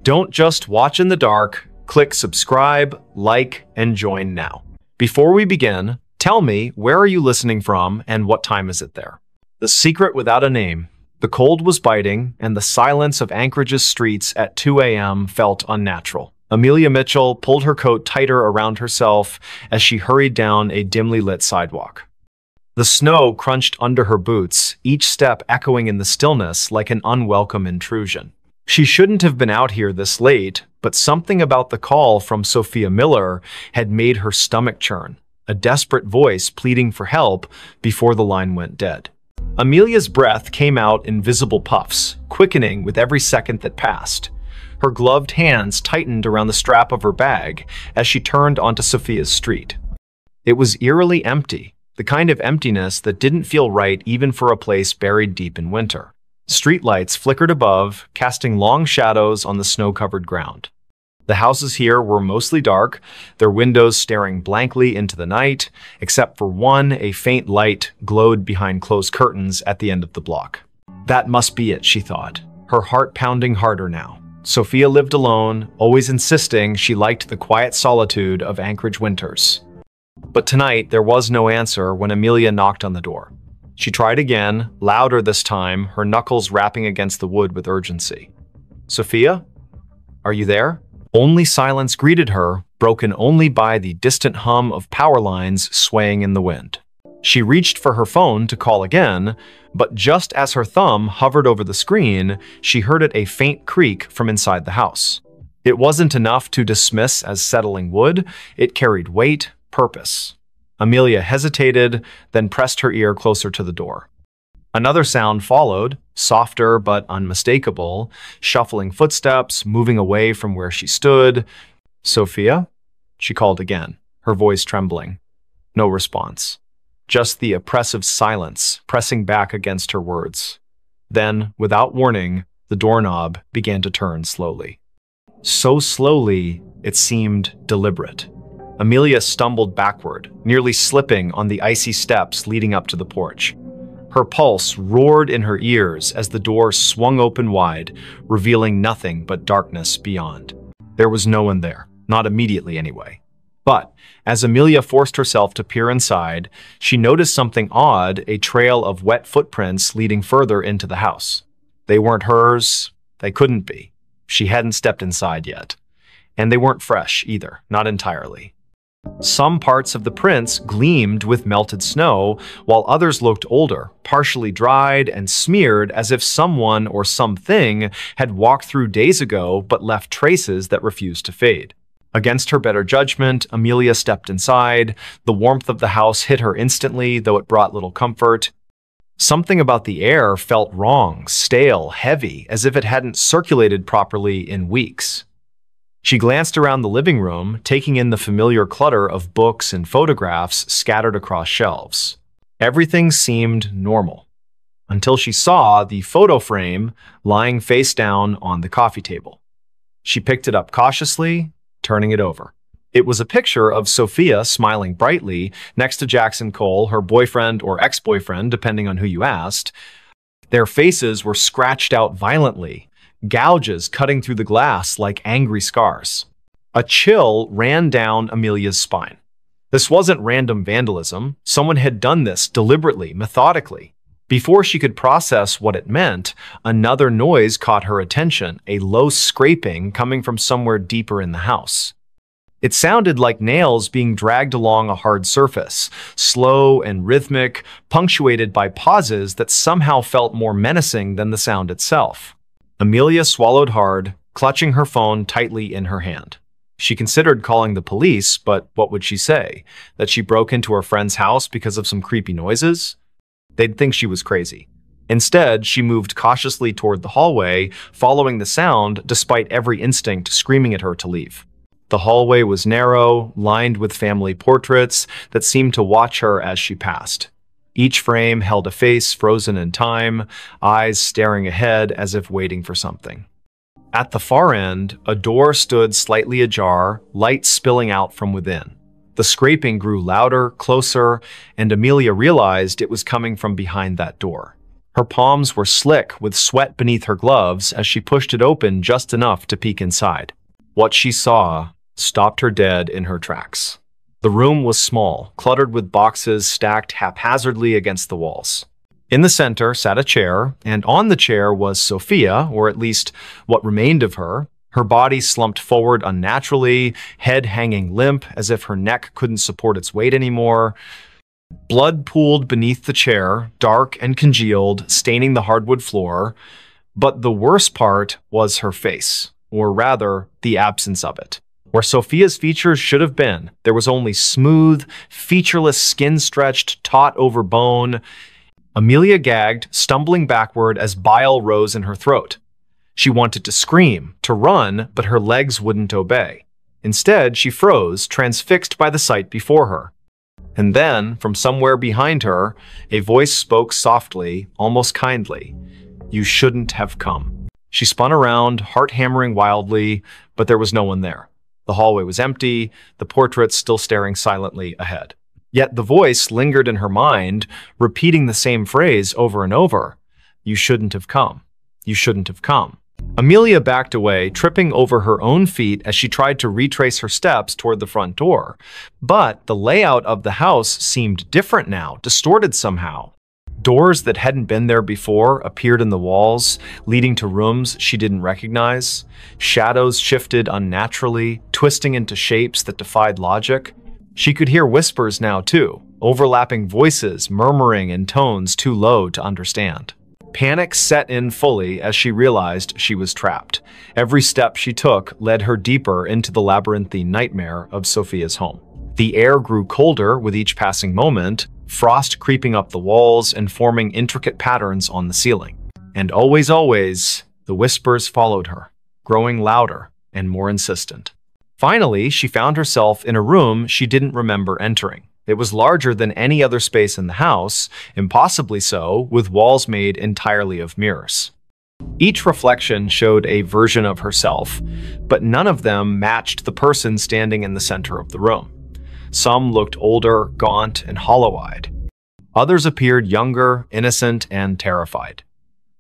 Don't just watch in the dark. Click subscribe, like, and join now. Before we begin, tell me, where are you listening from and what time is it there? The secret without a name. The cold was biting, and the silence of Anchorage's streets at 2 a.m. felt unnatural. Amelia Mitchell pulled her coat tighter around herself as she hurried down a dimly lit sidewalk. The snow crunched under her boots, each step echoing in the stillness like an unwelcome intrusion. She shouldn't have been out here this late, but something about the call from Sophia Miller had made her stomach churn, a desperate voice pleading for help before the line went dead. Amelia's breath came out in visible puffs, quickening with every second that passed. Her gloved hands tightened around the strap of her bag as she turned onto Sophia's street. It was eerily empty, the kind of emptiness that didn't feel right even for a place buried deep in winter. Streetlights flickered above, casting long shadows on the snow-covered ground. The houses here were mostly dark, their windows staring blankly into the night, except for one, a faint light glowed behind closed curtains at the end of the block. That must be it, she thought, her heart pounding harder now. Sophia lived alone, always insisting she liked the quiet solitude of Anchorage winters. But tonight, there was no answer when Amelia knocked on the door. She tried again, louder this time, her knuckles rapping against the wood with urgency. "Sophia? Are you there?" Only silence greeted her, broken only by the distant hum of power lines swaying in the wind. She reached for her phone to call again, but just as her thumb hovered over the screen, she heard it a faint creak from inside the house. It wasn't enough to dismiss as settling wood, it carried weight, purpose. Amelia hesitated, then pressed her ear closer to the door. Another sound followed, softer but unmistakable, shuffling footsteps, moving away from where she stood. "Sophia?" she called again, her voice trembling. No response. Just the oppressive silence pressing back against her words. Then, without warning, the doorknob began to turn slowly. So slowly, it seemed deliberate. Amelia stumbled backward, nearly slipping on the icy steps leading up to the porch. Her pulse roared in her ears as the door swung open wide, revealing nothing but darkness beyond. There was no one there, not immediately anyway. But as Amelia forced herself to peer inside, she noticed something odd, a trail of wet footprints leading further into the house. They weren't hers. They couldn't be. She hadn't stepped inside yet. And they weren't fresh either, not entirely. Some parts of the prints gleamed with melted snow, while others looked older, partially dried and smeared as if someone or something had walked through days ago but left traces that refused to fade. Against her better judgment, Amelia stepped inside. The warmth of the house hit her instantly, though it brought little comfort. Something about the air felt wrong, stale, heavy, as if it hadn't circulated properly in weeks. She glanced around the living room, taking in the familiar clutter of books and photographs scattered across shelves. Everything seemed normal, until she saw the photo frame lying face down on the coffee table. She picked it up cautiously, turning it over. It was a picture of Sophia smiling brightly next to Jackson Cole, her boyfriend or ex-boyfriend, depending on who you asked. Their faces were scratched out violently, gouges cutting through the glass like angry scars. A chill ran down Amelia's spine. This wasn't random vandalism. Someone had done this deliberately, methodically. Before she could process what it meant, another noise caught her attention, a low scraping coming from somewhere deeper in the house. It sounded like nails being dragged along a hard surface, slow and rhythmic, punctuated by pauses that somehow felt more menacing than the sound itself. Amelia swallowed hard, clutching her phone tightly in her hand. She considered calling the police, but what would she say? That she broke into her friend's house because of some creepy noises? They'd think she was crazy. Instead, she moved cautiously toward the hallway, following the sound despite every instinct screaming at her to leave. The hallway was narrow, lined with family portraits that seemed to watch her as she passed. Each frame held a face frozen in time, eyes staring ahead as if waiting for something. At the far end, a door stood slightly ajar, light spilling out from within. The scraping grew louder, closer, and Amelia realized it was coming from behind that door. Her palms were slick with sweat beneath her gloves as she pushed it open just enough to peek inside. What she saw stopped her dead in her tracks. The room was small, cluttered with boxes stacked haphazardly against the walls. In the center sat a chair, and on the chair was Sophia, or at least what remained of her. Her body slumped forward unnaturally, head hanging limp as if her neck couldn't support its weight anymore. Blood pooled beneath the chair, dark and congealed, staining the hardwood floor. But the worst part was her face, or rather, the absence of it. Where Sophia's features should have been, there was only smooth, featureless skin stretched taut over bone. Amelia gagged, stumbling backward as bile rose in her throat. She wanted to scream, to run, but her legs wouldn't obey. Instead, she froze, transfixed by the sight before her. And then, from somewhere behind her, a voice spoke softly, almost kindly. "You shouldn't have come." She spun around, heart hammering wildly, but there was no one there. The hallway was empty, the portraits still staring silently ahead. Yet the voice lingered in her mind, repeating the same phrase over and over. "You shouldn't have come. You shouldn't have come." Amelia backed away, tripping over her own feet as she tried to retrace her steps toward the front door. But the layout of the house seemed different now, distorted somehow. Doors that hadn't been there before appeared in the walls, leading to rooms she didn't recognize. Shadows shifted unnaturally, twisting into shapes that defied logic. She could hear whispers now, too, overlapping voices murmuring in tones too low to understand. Panic set in fully as she realized she was trapped. Every step she took led her deeper into the labyrinthine nightmare of Sophia's home. The air grew colder with each passing moment, frost creeping up the walls and forming intricate patterns on the ceiling. And always, the whispers followed her, growing louder and more insistent. Finally, she found herself in a room she didn't remember entering. It was larger than any other space in the house, impossibly so, with walls made entirely of mirrors. Each reflection showed a version of herself, but none of them matched the person standing in the center of the room. Some looked older, gaunt, and hollow-eyed. Others appeared younger, innocent, and terrified.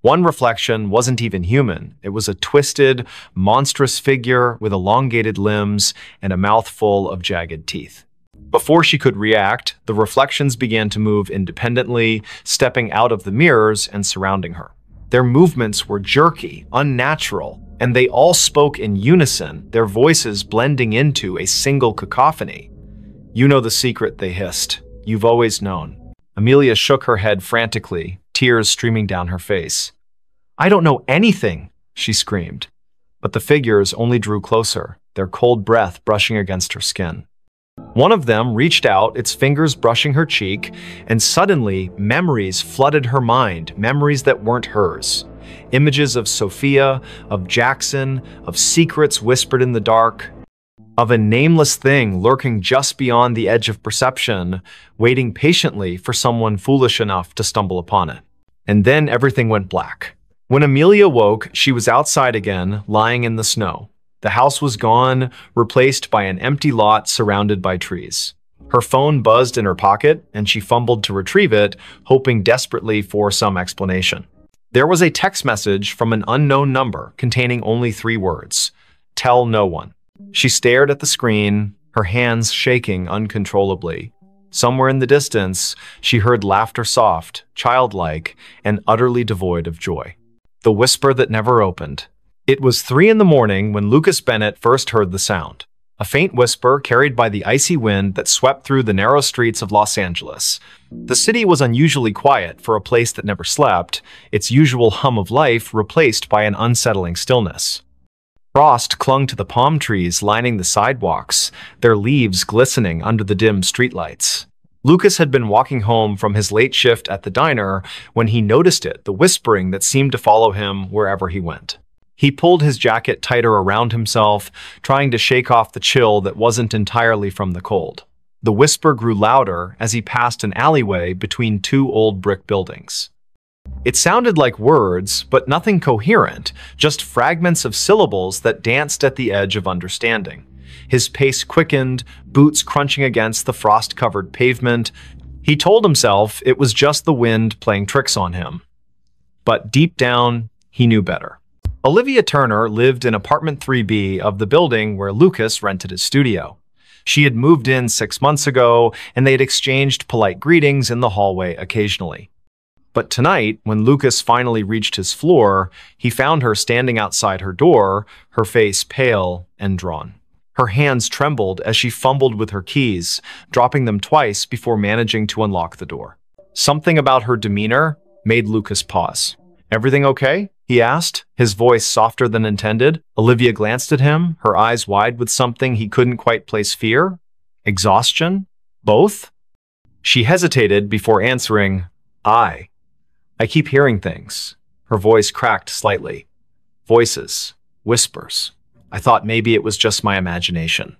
One reflection wasn't even human. It was a twisted, monstrous figure with elongated limbs and a mouth full of jagged teeth. Before she could react, the reflections began to move independently, stepping out of the mirrors and surrounding her. Their movements were jerky, unnatural, and they all spoke in unison, their voices blending into a single cacophony. "You know the secret," they hissed. "You've always known." Amelia shook her head frantically, tears streaming down her face. "I don't know anything," she screamed. But the figures only drew closer, their cold breath brushing against her skin. One of them reached out, its fingers brushing her cheek, and suddenly memories flooded her mind, memories that weren't hers. Images of Sophia, of Jackson, of secrets whispered in the dark, of a nameless thing lurking just beyond the edge of perception, waiting patiently for someone foolish enough to stumble upon it. And then everything went black. When Amelia woke, she was outside again, lying in the snow. The house was gone, replaced by an empty lot surrounded by trees. Her phone buzzed in her pocket, and she fumbled to retrieve it, hoping desperately for some explanation. There was a text message from an unknown number containing only 3 words: "Tell no one." She stared at the screen, her hands shaking uncontrollably. Somewhere in the distance, she heard laughter, soft, childlike, and utterly devoid of joy. The whisper that never opened. It was 3 in the morning when Lucas Bennett first heard the sound. A faint whisper carried by the icy wind that swept through the narrow streets of Los Angeles. The city was unusually quiet for a place that never slept, its usual hum of life replaced by an unsettling stillness. Frost clung to the palm trees lining the sidewalks, their leaves glistening under the dim streetlights. Lucas had been walking home from his late shift at the diner when he noticed it, the whispering that seemed to follow him wherever he went. He pulled his jacket tighter around himself, trying to shake off the chill that wasn't entirely from the cold. The whisper grew louder as he passed an alleyway between 2 old brick buildings. It sounded like words, but nothing coherent, just fragments of syllables that danced at the edge of understanding. His pace quickened, boots crunching against the frost-covered pavement. He told himself it was just the wind playing tricks on him. But deep down, he knew better. Olivia Turner lived in apartment 3B of the building where Lucas rented his studio. She had moved in 6 months ago, and they had exchanged polite greetings in the hallway occasionally. But tonight, when Lucas finally reached his floor, he found her standing outside her door, her face pale and drawn. Her hands trembled as she fumbled with her keys, dropping them twice before managing to unlock the door. Something about her demeanor made Lucas pause. "Everything okay?" he asked, his voice softer than intended. Olivia glanced at him, her eyes wide with something he couldn't quite place. Fear? Exhaustion? Both? She hesitated before answering, I keep hearing things." Her voice cracked slightly. Voices. Whispers. I thought maybe it was just my imagination.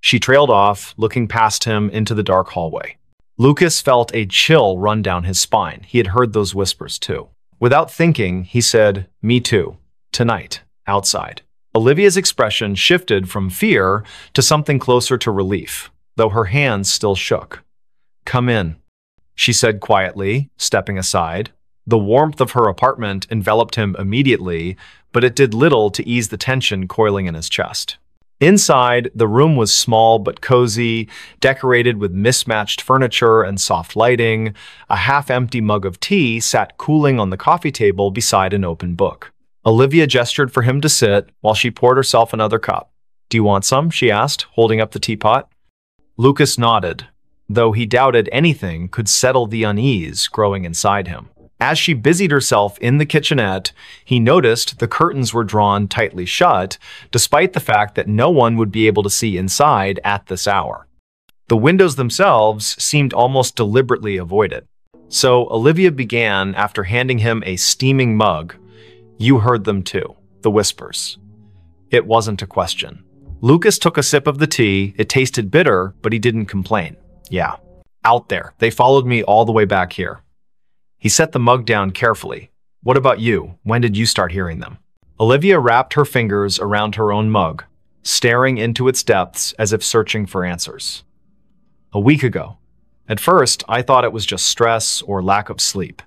She trailed off, looking past him into the dark hallway. Lucas felt a chill run down his spine. He had heard those whispers too. Without thinking, he said, "Me too. Tonight. Outside." Olivia's expression shifted from fear to something closer to relief, though her hands still shook. "Come in," she said quietly, stepping aside. The warmth of her apartment enveloped him immediately, but it did little to ease the tension coiling in his chest. Inside, the room was small but cozy, decorated with mismatched furniture and soft lighting. A half-empty mug of tea sat cooling on the coffee table beside an open book. Olivia gestured for him to sit while she poured herself another cup. "Do you want some?" she asked, holding up the teapot. Lucas nodded, though he doubted anything could settle the unease growing inside him. As she busied herself in the kitchenette, he noticed the curtains were drawn tightly shut, despite the fact that no one would be able to see inside at this hour. The windows themselves seemed almost deliberately avoided. So Olivia began after handing him a steaming mug. "You heard them too, the whispers." It wasn't a question. Lucas took a sip of the tea. It tasted bitter, but he didn't complain. "Yeah, out there. They followed me all the way back here." He set the mug down carefully. "What about you? When did you start hearing them?" Olivia wrapped her fingers around her own mug, staring into its depths as if searching for answers. "A week ago. At first, I thought it was just stress or lack of sleep.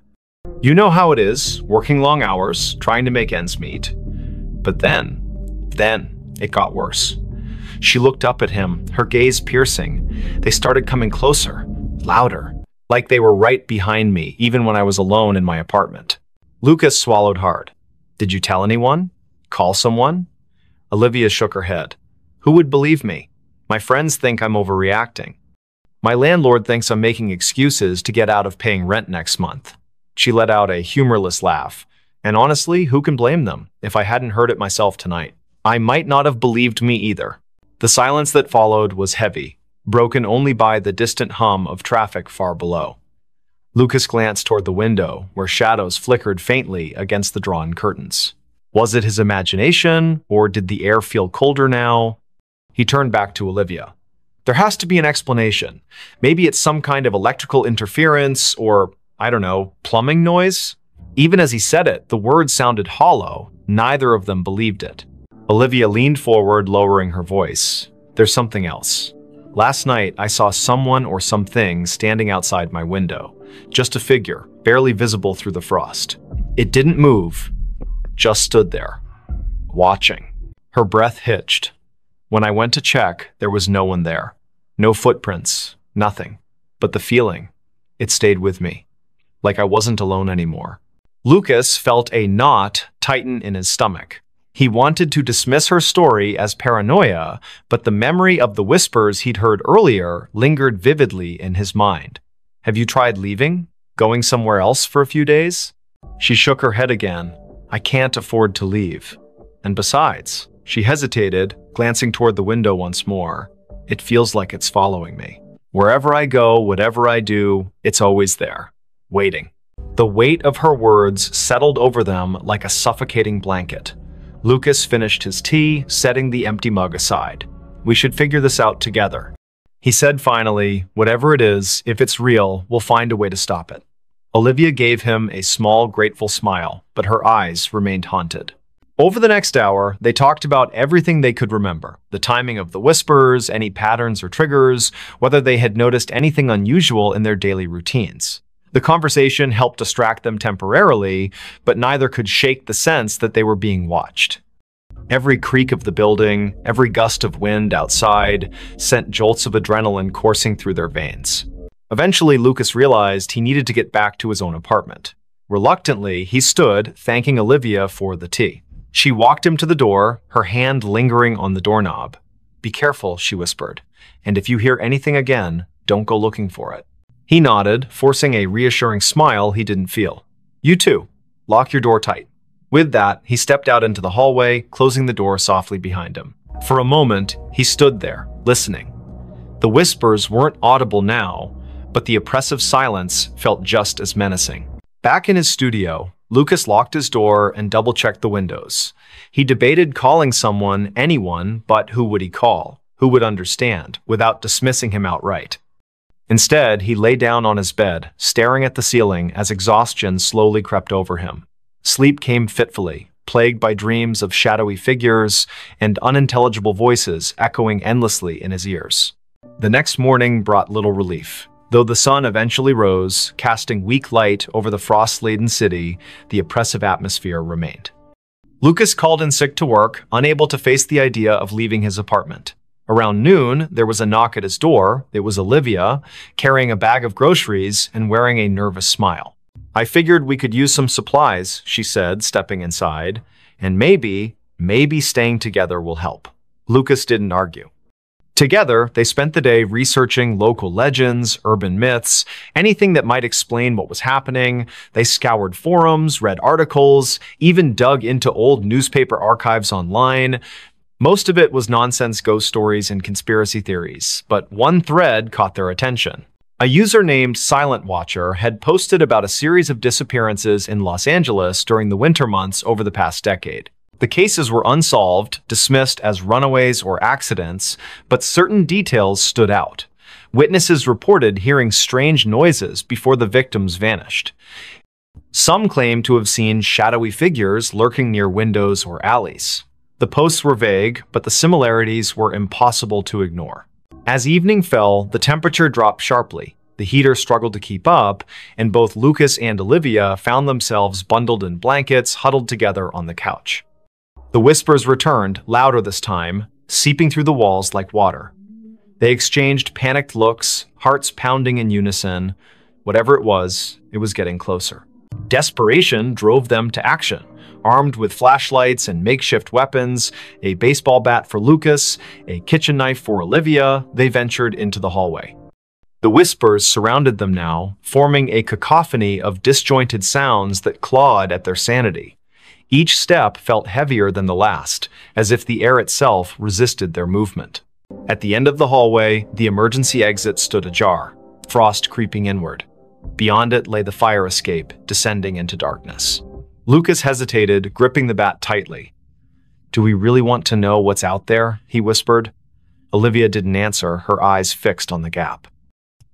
You know how it is, working long hours, trying to make ends meet. But then it got worse." She looked up at him, her gaze piercing. "They started coming closer, louder. Like they were right behind me, even when I was alone in my apartment." Lucas swallowed hard. "Did you tell anyone? Call someone?" Olivia shook her head. "Who would believe me? My friends think I'm overreacting. My landlord thinks I'm making excuses to get out of paying rent next month." She let out a humorless laugh. "And honestly, who can blame them? If I hadn't heard it myself tonight, I might not have believed me either." The silence that followed was heavy, broken only by the distant hum of traffic far below. Lucas glanced toward the window, where shadows flickered faintly against the drawn curtains. Was it his imagination, or did the air feel colder now? He turned back to Olivia. "There has to be an explanation. Maybe it's some kind of electrical interference, or, I don't know, plumbing noise?" Even as he said it, the words sounded hollow. Neither of them believed it. Olivia leaned forward, lowering her voice. "There's something else. Last night, I saw someone or something standing outside my window. Just a figure, barely visible through the frost. It didn't move, just stood there, watching." Her breath hitched. "When I went to check, there was no one there. No footprints, nothing. But the feeling, it stayed with me. Like I wasn't alone anymore." Lucas felt a knot tighten in his stomach. He wanted to dismiss her story as paranoia, but the memory of the whispers he'd heard earlier lingered vividly in his mind. "Have you tried leaving? Going somewhere else for a few days?" She shook her head again. "I can't afford to leave. And besides," she hesitated, glancing toward the window once more, "it feels like it's following me. Wherever I go, whatever I do, it's always there, waiting." The weight of her words settled over them like a suffocating blanket. Lucas finished his tea, setting the empty mug aside. "We should figure this out together," he said finally. "Whatever it is, if it's real, we'll find a way to stop it." Olivia gave him a small, grateful smile, but her eyes remained haunted. Over the next hour, they talked about everything they could remember. The timing of the whispers, any patterns or triggers, whether they had noticed anything unusual in their daily routines. The conversation helped distract them temporarily, but neither could shake the sense that they were being watched. Every creak of the building, every gust of wind outside, sent jolts of adrenaline coursing through their veins. Eventually, Lucas realized he needed to get back to his own apartment. Reluctantly, he stood, thanking Olivia for the tea. She walked him to the door, her hand lingering on the doorknob. "Be careful," she whispered, "and if you hear anything again, don't go looking for it." He nodded, forcing a reassuring smile he didn't feel. "You too. Lock your door tight." With that, he stepped out into the hallway, closing the door softly behind him. For a moment, he stood there, listening. The whispers weren't audible now, but the oppressive silence felt just as menacing. Back in his studio, Lucas locked his door and double-checked the windows. He debated calling someone, anyone, but who would he call? Who would understand, without dismissing him outright? Instead, he lay down on his bed, staring at the ceiling as exhaustion slowly crept over him. Sleep came fitfully, plagued by dreams of shadowy figures and unintelligible voices echoing endlessly in his ears. The next morning brought little relief. Though the sun eventually rose, casting weak light over the frost-laden city, the oppressive atmosphere remained. Lucas called in sick to work, unable to face the idea of leaving his apartment. Around noon, there was a knock at his door. It was Olivia, carrying a bag of groceries and wearing a nervous smile. "I figured we could use some supplies," she said, stepping inside, "and maybe staying together will help." Lucas didn't argue. Together, they spent the day researching local legends, urban myths, anything that might explain what was happening. They scoured forums, read articles, even dug into old newspaper archives online. Most of it was nonsense ghost stories and conspiracy theories, but one thread caught their attention. A user named Silent Watcher had posted about a series of disappearances in Los Angeles during the winter months over the past decade. The cases were unsolved, dismissed as runaways or accidents, but certain details stood out. Witnesses reported hearing strange noises before the victims vanished. Some claimed to have seen shadowy figures lurking near windows or alleys. The posts were vague, but the similarities were impossible to ignore. As evening fell, the temperature dropped sharply. The heater struggled to keep up, and both Lucas and Olivia found themselves bundled in blankets, huddled together on the couch. The whispers returned, louder this time, seeping through the walls like water. They exchanged panicked looks, hearts pounding in unison. Whatever it was getting closer. Desperation drove them to action. Armed with flashlights and makeshift weapons, a baseball bat for Lucas, a kitchen knife for Olivia, they ventured into the hallway. The whispers surrounded them now, forming a cacophony of disjointed sounds that clawed at their sanity. Each step felt heavier than the last, as if the air itself resisted their movement. At the end of the hallway, the emergency exit stood ajar, frost creeping inward. Beyond it lay the fire escape, descending into darkness. Lucas hesitated, gripping the bat tightly. "Do we really want to know what's out there?" he whispered. Olivia didn't answer, her eyes fixed on the gap.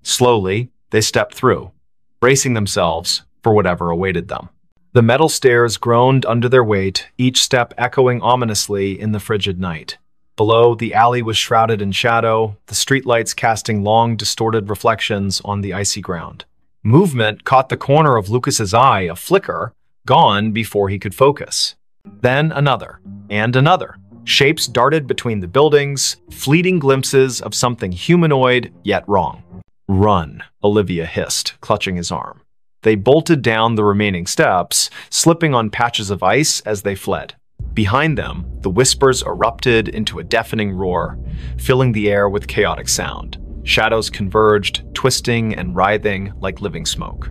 Slowly, they stepped through, bracing themselves for whatever awaited them. The metal stairs groaned under their weight, each step echoing ominously in the frigid night. Below, the alley was shrouded in shadow, the streetlights casting long, distorted reflections on the icy ground. Movement caught the corner of Lucas's eye, a flicker, gone before he could focus. Then another, and another. Shapes darted between the buildings, fleeting glimpses of something humanoid, yet wrong. "Run," Olivia hissed, clutching his arm. They bolted down the remaining steps, slipping on patches of ice as they fled. Behind them, the whispers erupted into a deafening roar, filling the air with chaotic sound. Shadows converged, twisting and writhing like living smoke.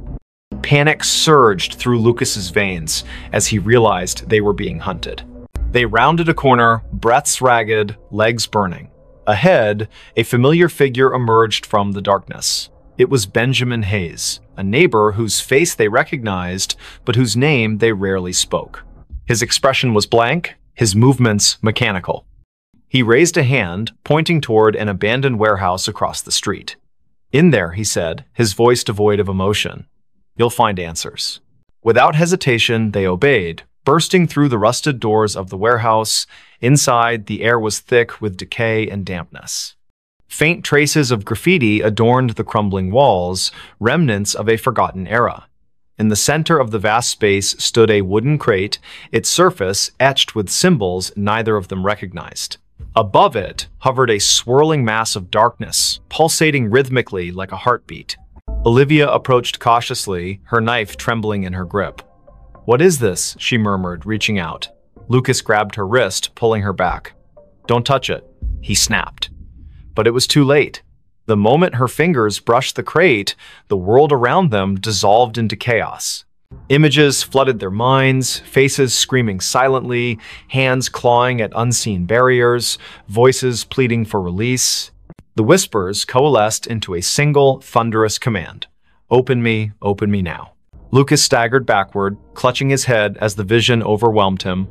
Panic surged through Lucas's veins as he realized they were being hunted. They rounded a corner, breaths ragged, legs burning. Ahead, a familiar figure emerged from the darkness. It was Benjamin Hayes, a neighbor whose face they recognized, but whose name they rarely spoke. His expression was blank, his movements mechanical. He raised a hand, pointing toward an abandoned warehouse across the street. "In there," he said, his voice devoid of emotion. "You'll find answers." Without hesitation, they obeyed, bursting through the rusted doors of the warehouse. Inside, the air was thick with decay and dampness. Faint traces of graffiti adorned the crumbling walls, remnants of a forgotten era. In the center of the vast space stood a wooden crate, its surface etched with symbols neither of them recognized. Above it hovered a swirling mass of darkness, pulsating rhythmically like a heartbeat. Olivia approached cautiously, her knife trembling in her grip. "What is this?" she murmured, reaching out. Lucas grabbed her wrist, pulling her back. "Don't touch it," he snapped. But it was too late. The moment her fingers brushed the crate, the world around them dissolved into chaos. Images flooded their minds, faces screaming silently, hands clawing at unseen barriers, voices pleading for release. The whispers coalesced into a single, thunderous command. Open me now." Lucas staggered backward, clutching his head as the vision overwhelmed him.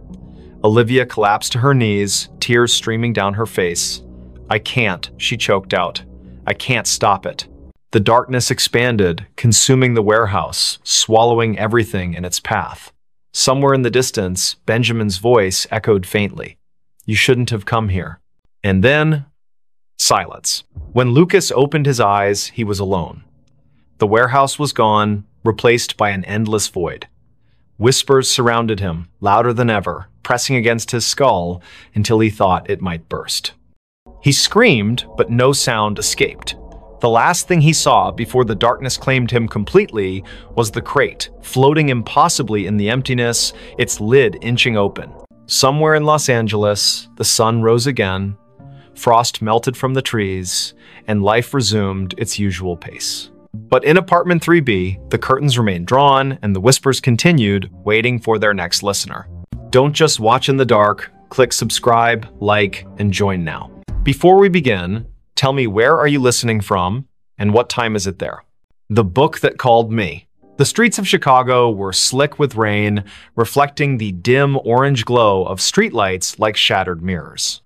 Olivia collapsed to her knees, tears streaming down her face. "I can't," she choked out. "I can't stop it." The darkness expanded, consuming the warehouse, swallowing everything in its path. Somewhere in the distance, Benjamin's voice echoed faintly. "You shouldn't have come here." And then, silence. When Lucas opened his eyes, he was alone. The warehouse was gone, replaced by an endless void. Whispers surrounded him, louder than ever, pressing against his skull until he thought it might burst. He screamed, but no sound escaped. The last thing he saw before the darkness claimed him completely was the crate, floating impossibly in the emptiness, its lid inching open. Somewhere in Los Angeles, the sun rose again, frost melted from the trees, and life resumed its usual pace. But in apartment 3B, the curtains remained drawn and the whispers continued, waiting for their next listener. Don't just watch in the dark, click subscribe, like, and join now. Before we begin, tell me, where are you listening from and what time is it there? The Book That Called Me. The streets of Chicago were slick with rain, reflecting the dim orange glow of streetlights like shattered mirrors.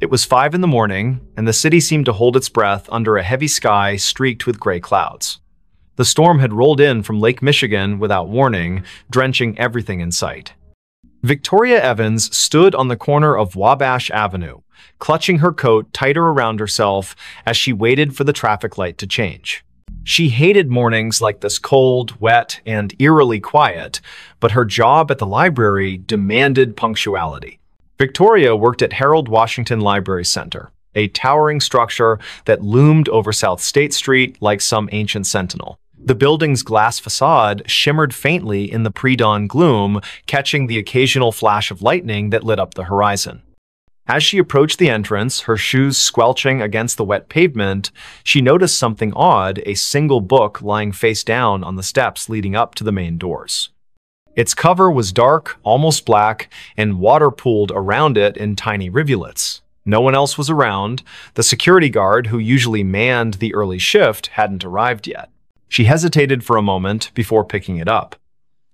It was 5 in the morning, and the city seemed to hold its breath under a heavy sky streaked with gray clouds. The storm had rolled in from Lake Michigan without warning, drenching everything in sight. Victoria Evans stood on the corner of Wabash Avenue, clutching her coat tighter around herself as she waited for the traffic light to change. She hated mornings like this, cold, wet, and eerily quiet, but her job at the library demanded punctuality. Victoria worked at Harold Washington Library Center, a towering structure that loomed over South State Street like some ancient sentinel. The building's glass facade shimmered faintly in the pre-dawn gloom, catching the occasional flash of lightning that lit up the horizon. As she approached the entrance, her shoes squelching against the wet pavement, she noticed something odd, a single book lying face down on the steps leading up to the main doors. Its cover was dark, almost black, and water pooled around it in tiny rivulets. No one else was around. The security guard, who usually manned the early shift, hadn't arrived yet. She hesitated for a moment before picking it up.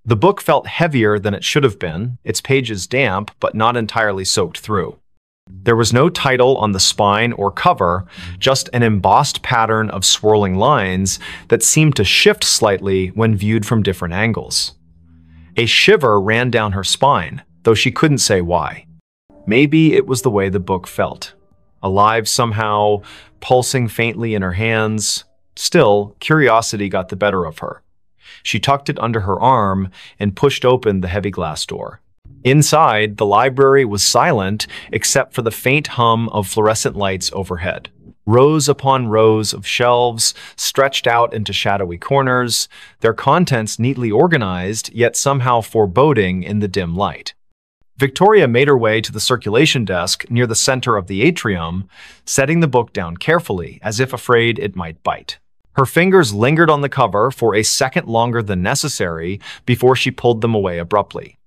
The book felt heavier than it should have been, its pages damp but not entirely soaked through. There was no title on the spine or cover, just an embossed pattern of swirling lines that seemed to shift slightly when viewed from different angles. A shiver ran down her spine, though she couldn't say why. Maybe it was the way the book felt. Alive somehow, pulsing faintly in her hands. Still, curiosity got the better of her. She tucked it under her arm and pushed open the heavy glass door. Inside, the library was silent except for the faint hum of fluorescent lights overhead. Rows upon rows of shelves stretched out into shadowy corners, their contents neatly organized, yet somehow foreboding in the dim light. Victoria made her way to the circulation desk near the center of the atrium, setting the book down carefully, as if afraid it might bite. Her fingers lingered on the cover for a second longer than necessary before she pulled them away abruptly.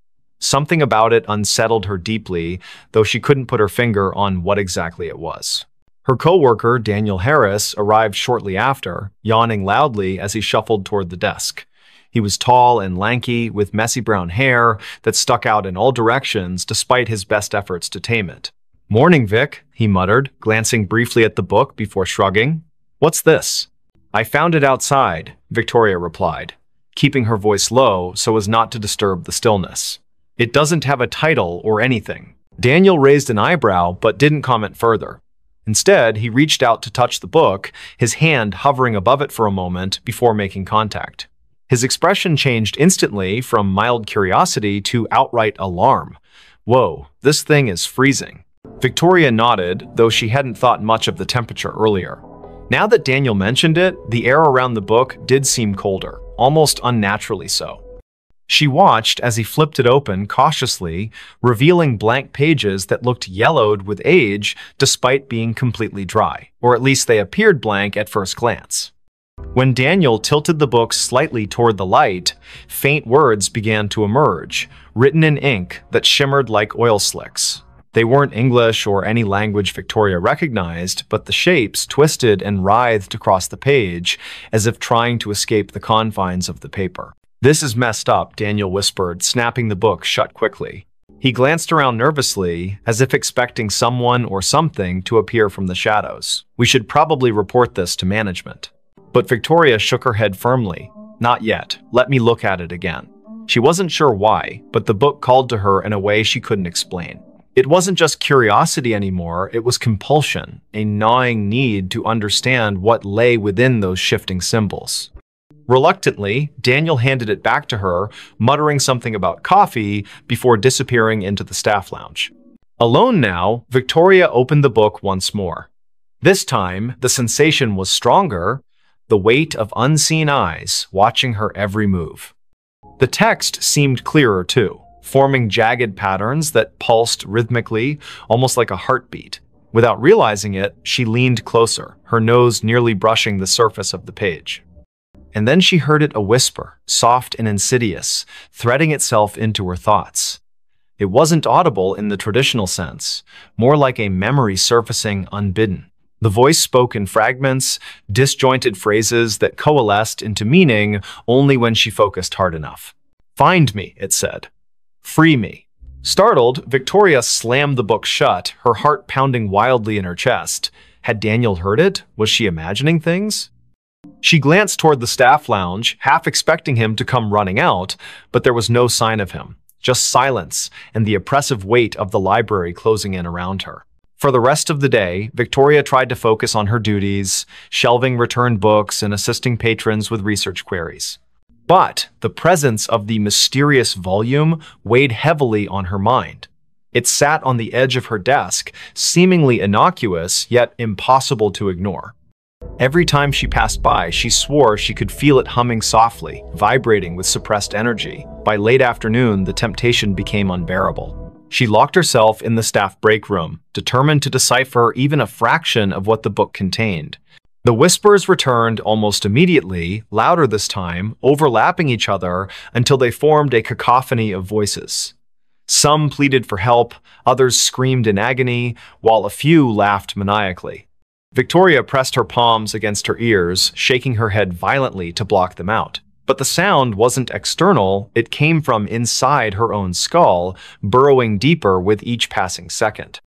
Something about it unsettled her deeply, though she couldn't put her finger on what exactly it was. Her coworker, Daniel Harris, arrived shortly after, yawning loudly as he shuffled toward the desk. He was tall and lanky, with messy brown hair that stuck out in all directions despite his best efforts to tame it. "Morning, Vic," he muttered, glancing briefly at the book before shrugging. "What's this?" "I found it outside," Victoria replied, keeping her voice low so as not to disturb the stillness. "It doesn't have a title or anything." Daniel raised an eyebrow but didn't comment further. Instead, he reached out to touch the book, his hand hovering above it for a moment before making contact. His expression changed instantly from mild curiosity to outright alarm. "Whoa, this thing is freezing." Victoria nodded, though she hadn't thought much of the temperature earlier. Now that Daniel mentioned it, the air around the book did seem colder, almost unnaturally so. She watched as he flipped it open cautiously, revealing blank pages that looked yellowed with age despite being completely dry, or at least they appeared blank at first glance. When Daniel tilted the book slightly toward the light, faint words began to emerge, written in ink that shimmered like oil slicks. They weren't English or any language Victoria recognized, but the shapes twisted and writhed across the page as if trying to escape the confines of the paper. "This is messed up," Daniel whispered, snapping the book shut quickly. He glanced around nervously, as if expecting someone or something to appear from the shadows. "We should probably report this to management." But Victoria shook her head firmly. "Not yet. Let me look at it again." She wasn't sure why, but the book called to her in a way she couldn't explain. It wasn't just curiosity anymore, it was compulsion, a gnawing need to understand what lay within those shifting symbols. Reluctantly, Daniel handed it back to her, muttering something about coffee before disappearing into the staff lounge. Alone now, Victoria opened the book once more. This time, the sensation was stronger, the weight of unseen eyes watching her every move. The text seemed clearer too, forming jagged patterns that pulsed rhythmically, almost like a heartbeat. Without realizing it, she leaned closer, her nose nearly brushing the surface of the page. And then she heard it a whisper, soft and insidious, threading itself into her thoughts. It wasn't audible in the traditional sense, more like a memory surfacing unbidden. The voice spoke in fragments, disjointed phrases that coalesced into meaning only when she focused hard enough. "Find me," it said. "Free me." Startled, Victoria slammed the book shut, her heart pounding wildly in her chest. Had Daniel heard it? Was she imagining things? She glanced toward the staff lounge, half expecting him to come running out, but there was no sign of him, just silence and the oppressive weight of the library closing in around her. For the rest of the day, Victoria tried to focus on her duties, shelving returned books and assisting patrons with research queries. But the presence of the mysterious volume weighed heavily on her mind. It sat on the edge of her desk, seemingly innocuous, yet impossible to ignore. Every time she passed by, she swore she could feel it humming softly, vibrating with suppressed energy. By late afternoon, the temptation became unbearable. She locked herself in the staff break room, determined to decipher even a fraction of what the book contained. The whispers returned almost immediately, louder this time, overlapping each other until they formed a cacophony of voices. Some pleaded for help, others screamed in agony, while a few laughed maniacally. Victoria pressed her palms against her ears, shaking her head violently to block them out. But the sound wasn't external, it came from inside her own skull, burrowing deeper with each passing second.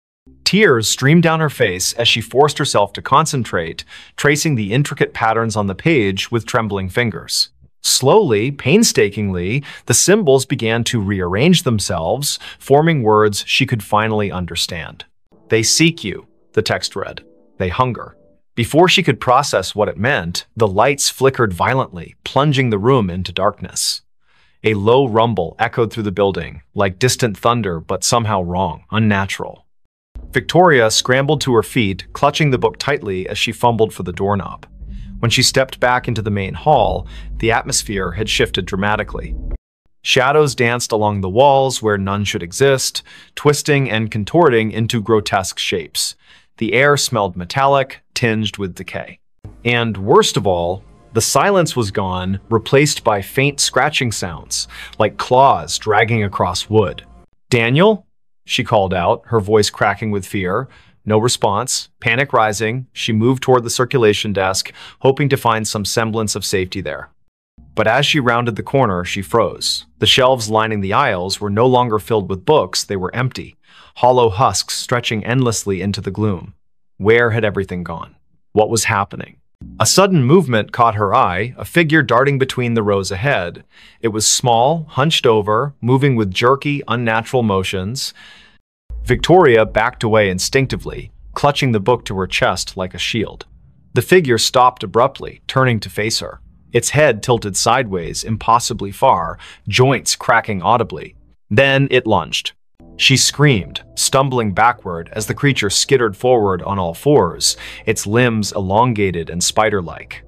Tears streamed down her face as she forced herself to concentrate, tracing the intricate patterns on the page with trembling fingers. Slowly, painstakingly, the symbols began to rearrange themselves, forming words she could finally understand. "They seek you," the text read. "They hunger." Before she could process what it meant, the lights flickered violently, plunging the room into darkness. A low rumble echoed through the building, like distant thunder, but somehow wrong, unnatural. Victoria scrambled to her feet, clutching the book tightly as she fumbled for the doorknob. When she stepped back into the main hall, the atmosphere had shifted dramatically. Shadows danced along the walls where none should exist, twisting and contorting into grotesque shapes. The air smelled metallic, tinged with decay. And worst of all, the silence was gone, replaced by faint scratching sounds, like claws dragging across wood. "Daniel?" she called out, her voice cracking with fear. No response. Panic rising, she moved toward the circulation desk, hoping to find some semblance of safety there. But as she rounded the corner, she froze. The shelves lining the aisles were no longer filled with books, they were empty, hollow husks stretching endlessly into the gloom. Where had everything gone? What was happening? A sudden movement caught her eye, a figure darting between the rows ahead. It was small, hunched over, moving with jerky, unnatural motions. Victoria backed away instinctively, clutching the book to her chest like a shield. The figure stopped abruptly, turning to face her. Its head tilted sideways, impossibly far, joints cracking audibly. Then it lunged. She screamed, stumbling backward as the creature skittered forward on all fours, its limbs elongated and spider-like.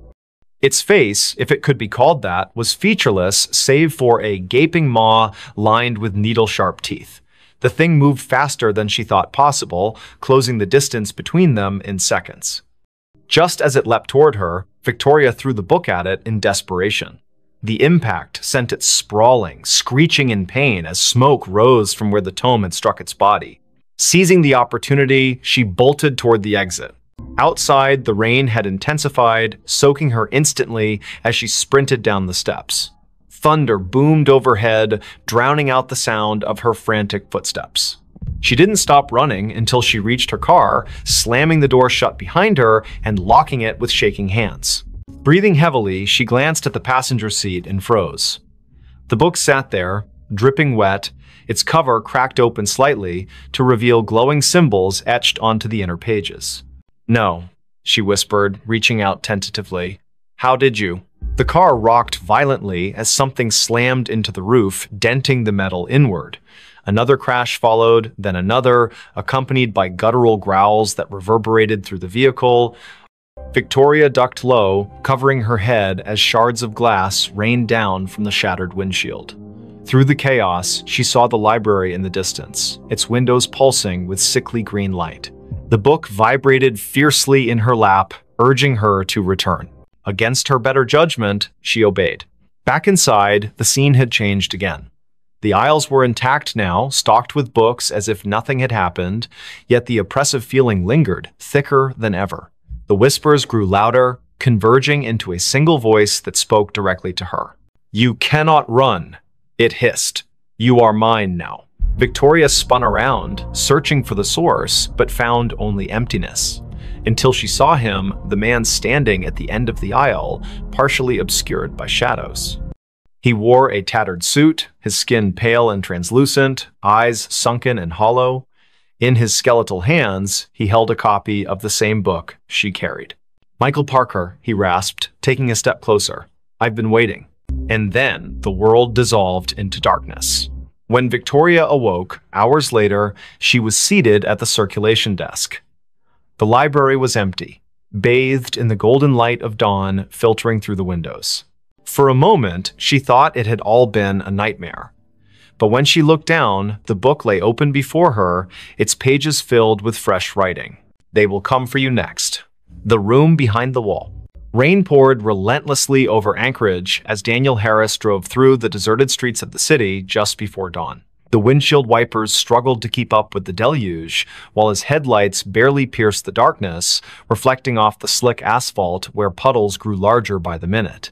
Its face, if it could be called that, was featureless save for a gaping maw lined with needle-sharp teeth. The thing moved faster than she thought possible, closing the distance between them in seconds. Just as it leapt toward her, Victoria threw the book at it in desperation. The impact sent it sprawling, screeching in pain as smoke rose from where the tome had struck its body. Seizing the opportunity, she bolted toward the exit. Outside, the rain had intensified, soaking her instantly as she sprinted down the steps. Thunder boomed overhead, drowning out the sound of her frantic footsteps. She didn't stop running until she reached her car, slamming the door shut behind her and locking it with shaking hands. Breathing heavily, she glanced at the passenger seat and froze. The book sat there, dripping wet, its cover cracked open slightly to reveal glowing symbols etched onto the inner pages. "No," she whispered, reaching out tentatively. "How did you?" The car rocked violently as something slammed into the roof, denting the metal inward. Another crash followed, then another, accompanied by guttural growls that reverberated through the vehicle. Victoria ducked low, covering her head as shards of glass rained down from the shattered windshield. Through the chaos, she saw the library in the distance, its windows pulsing with sickly green light. The book vibrated fiercely in her lap, urging her to return. Against her better judgment, she obeyed. Back inside, the scene had changed again. The aisles were intact now, stocked with books as if nothing had happened, yet the oppressive feeling lingered, thicker than ever. The whispers grew louder, converging into a single voice that spoke directly to her. "You cannot run," it hissed. "You are mine now." Victoria spun around, searching for the source, but found only emptiness. Until she saw him, the man standing at the end of the aisle, partially obscured by shadows. He wore a tattered suit, his skin pale and translucent, eyes sunken and hollow. In his skeletal hands, he held a copy of the same book she carried. "Michael Parker," he rasped, taking a step closer. "I've been waiting." And then the world dissolved into darkness. When Victoria awoke, hours later, she was seated at the circulation desk. The library was empty, bathed in the golden light of dawn filtering through the windows. For a moment, she thought it had all been a nightmare. But when she looked down, the book lay open before her, its pages filled with fresh writing. "They will come for you next." The room behind the wall. Rain poured relentlessly over Anchorage as Daniel Harris drove through the deserted streets of the city just before dawn. The windshield wipers struggled to keep up with the deluge, while his headlights barely pierced the darkness, reflecting off the slick asphalt where puddles grew larger by the minute.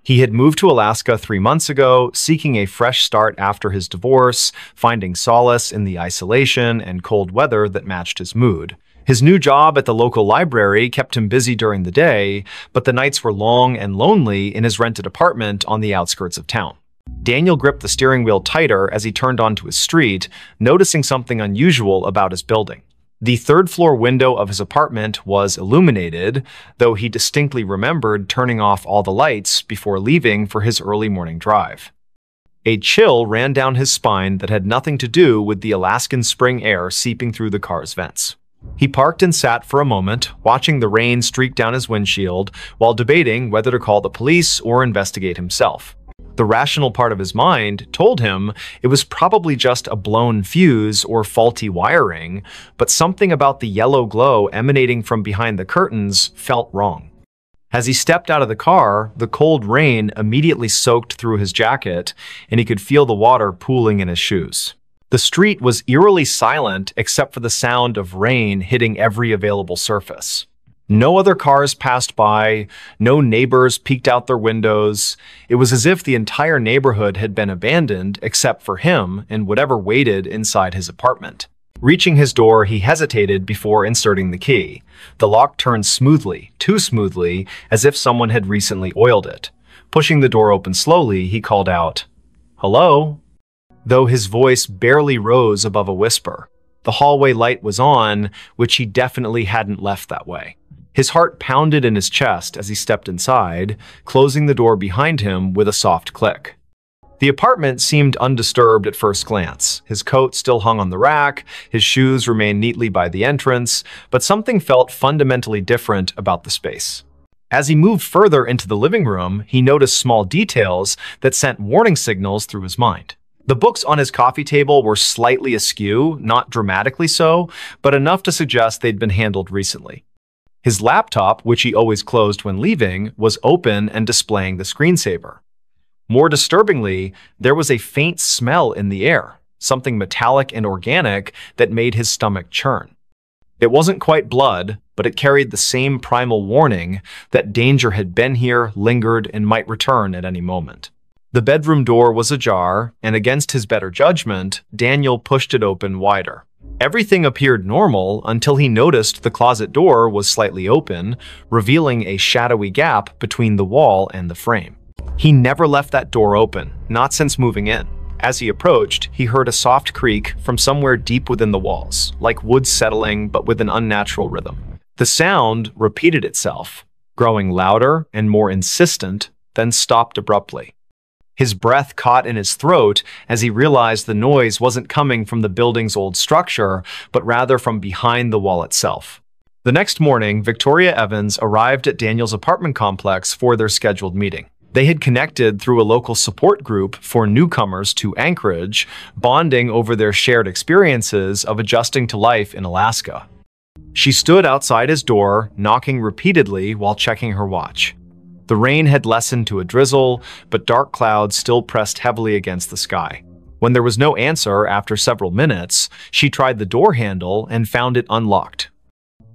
He had moved to Alaska 3 months ago, seeking a fresh start after his divorce, finding solace in the isolation and cold weather that matched his mood. His new job at the local library kept him busy during the day, but the nights were long and lonely in his rented apartment on the outskirts of town. Daniel gripped the steering wheel tighter as he turned onto his street, noticing something unusual about his building. The third-floor window of his apartment was illuminated, though he distinctly remembered turning off all the lights before leaving for his early morning drive. A chill ran down his spine that had nothing to do with the Alaskan spring air seeping through the car's vents. He parked and sat for a moment, watching the rain streak down his windshield while debating whether to call the police or investigate himself. The rational part of his mind told him it was probably just a blown fuse or faulty wiring, but something about the yellow glow emanating from behind the curtains felt wrong. As he stepped out of the car, the cold rain immediately soaked through his jacket, and he could feel the water pooling in his shoes. The street was eerily silent except for the sound of rain hitting every available surface. No other cars passed by, no neighbors peeked out their windows. It was as if the entire neighborhood had been abandoned except for him and whatever waited inside his apartment. Reaching his door, he hesitated before inserting the key. The lock turned smoothly, too smoothly, as if someone had recently oiled it. Pushing the door open slowly, he called out, "Hello?" though his voice barely rose above a whisper. The hallway light was on, which he definitely hadn't left that way. His heart pounded in his chest as he stepped inside, closing the door behind him with a soft click. The apartment seemed undisturbed at first glance. His coat still hung on the rack, his shoes remained neatly by the entrance, but something felt fundamentally different about the space. As he moved further into the living room, he noticed small details that sent warning signals through his mind. The books on his coffee table were slightly askew, not dramatically so, but enough to suggest they'd been handled recently. His laptop, which he always closed when leaving, was open and displaying the screensaver. More disturbingly, there was a faint smell in the air, something metallic and organic that made his stomach churn. It wasn't quite blood, but it carried the same primal warning that danger had been here, lingered, and might return at any moment. The bedroom door was ajar, and against his better judgment, Daniel pushed it open wider. Everything appeared normal until he noticed the closet door was slightly open, revealing a shadowy gap between the wall and the frame. He never left that door open, not since moving in. As he approached, he heard a soft creak from somewhere deep within the walls, like wood settling but with an unnatural rhythm. The sound repeated itself, growing louder and more insistent, then stopped abruptly. His breath caught in his throat as he realized the noise wasn't coming from the building's old structure, but rather from behind the wall itself. The next morning, Victoria Evans arrived at Daniel's apartment complex for their scheduled meeting. They had connected through a local support group for newcomers to Anchorage, bonding over their shared experiences of adjusting to life in Alaska. She stood outside his door, knocking repeatedly while checking her watch. The rain had lessened to a drizzle, but dark clouds still pressed heavily against the sky. When there was no answer after several minutes, she tried the door handle and found it unlocked.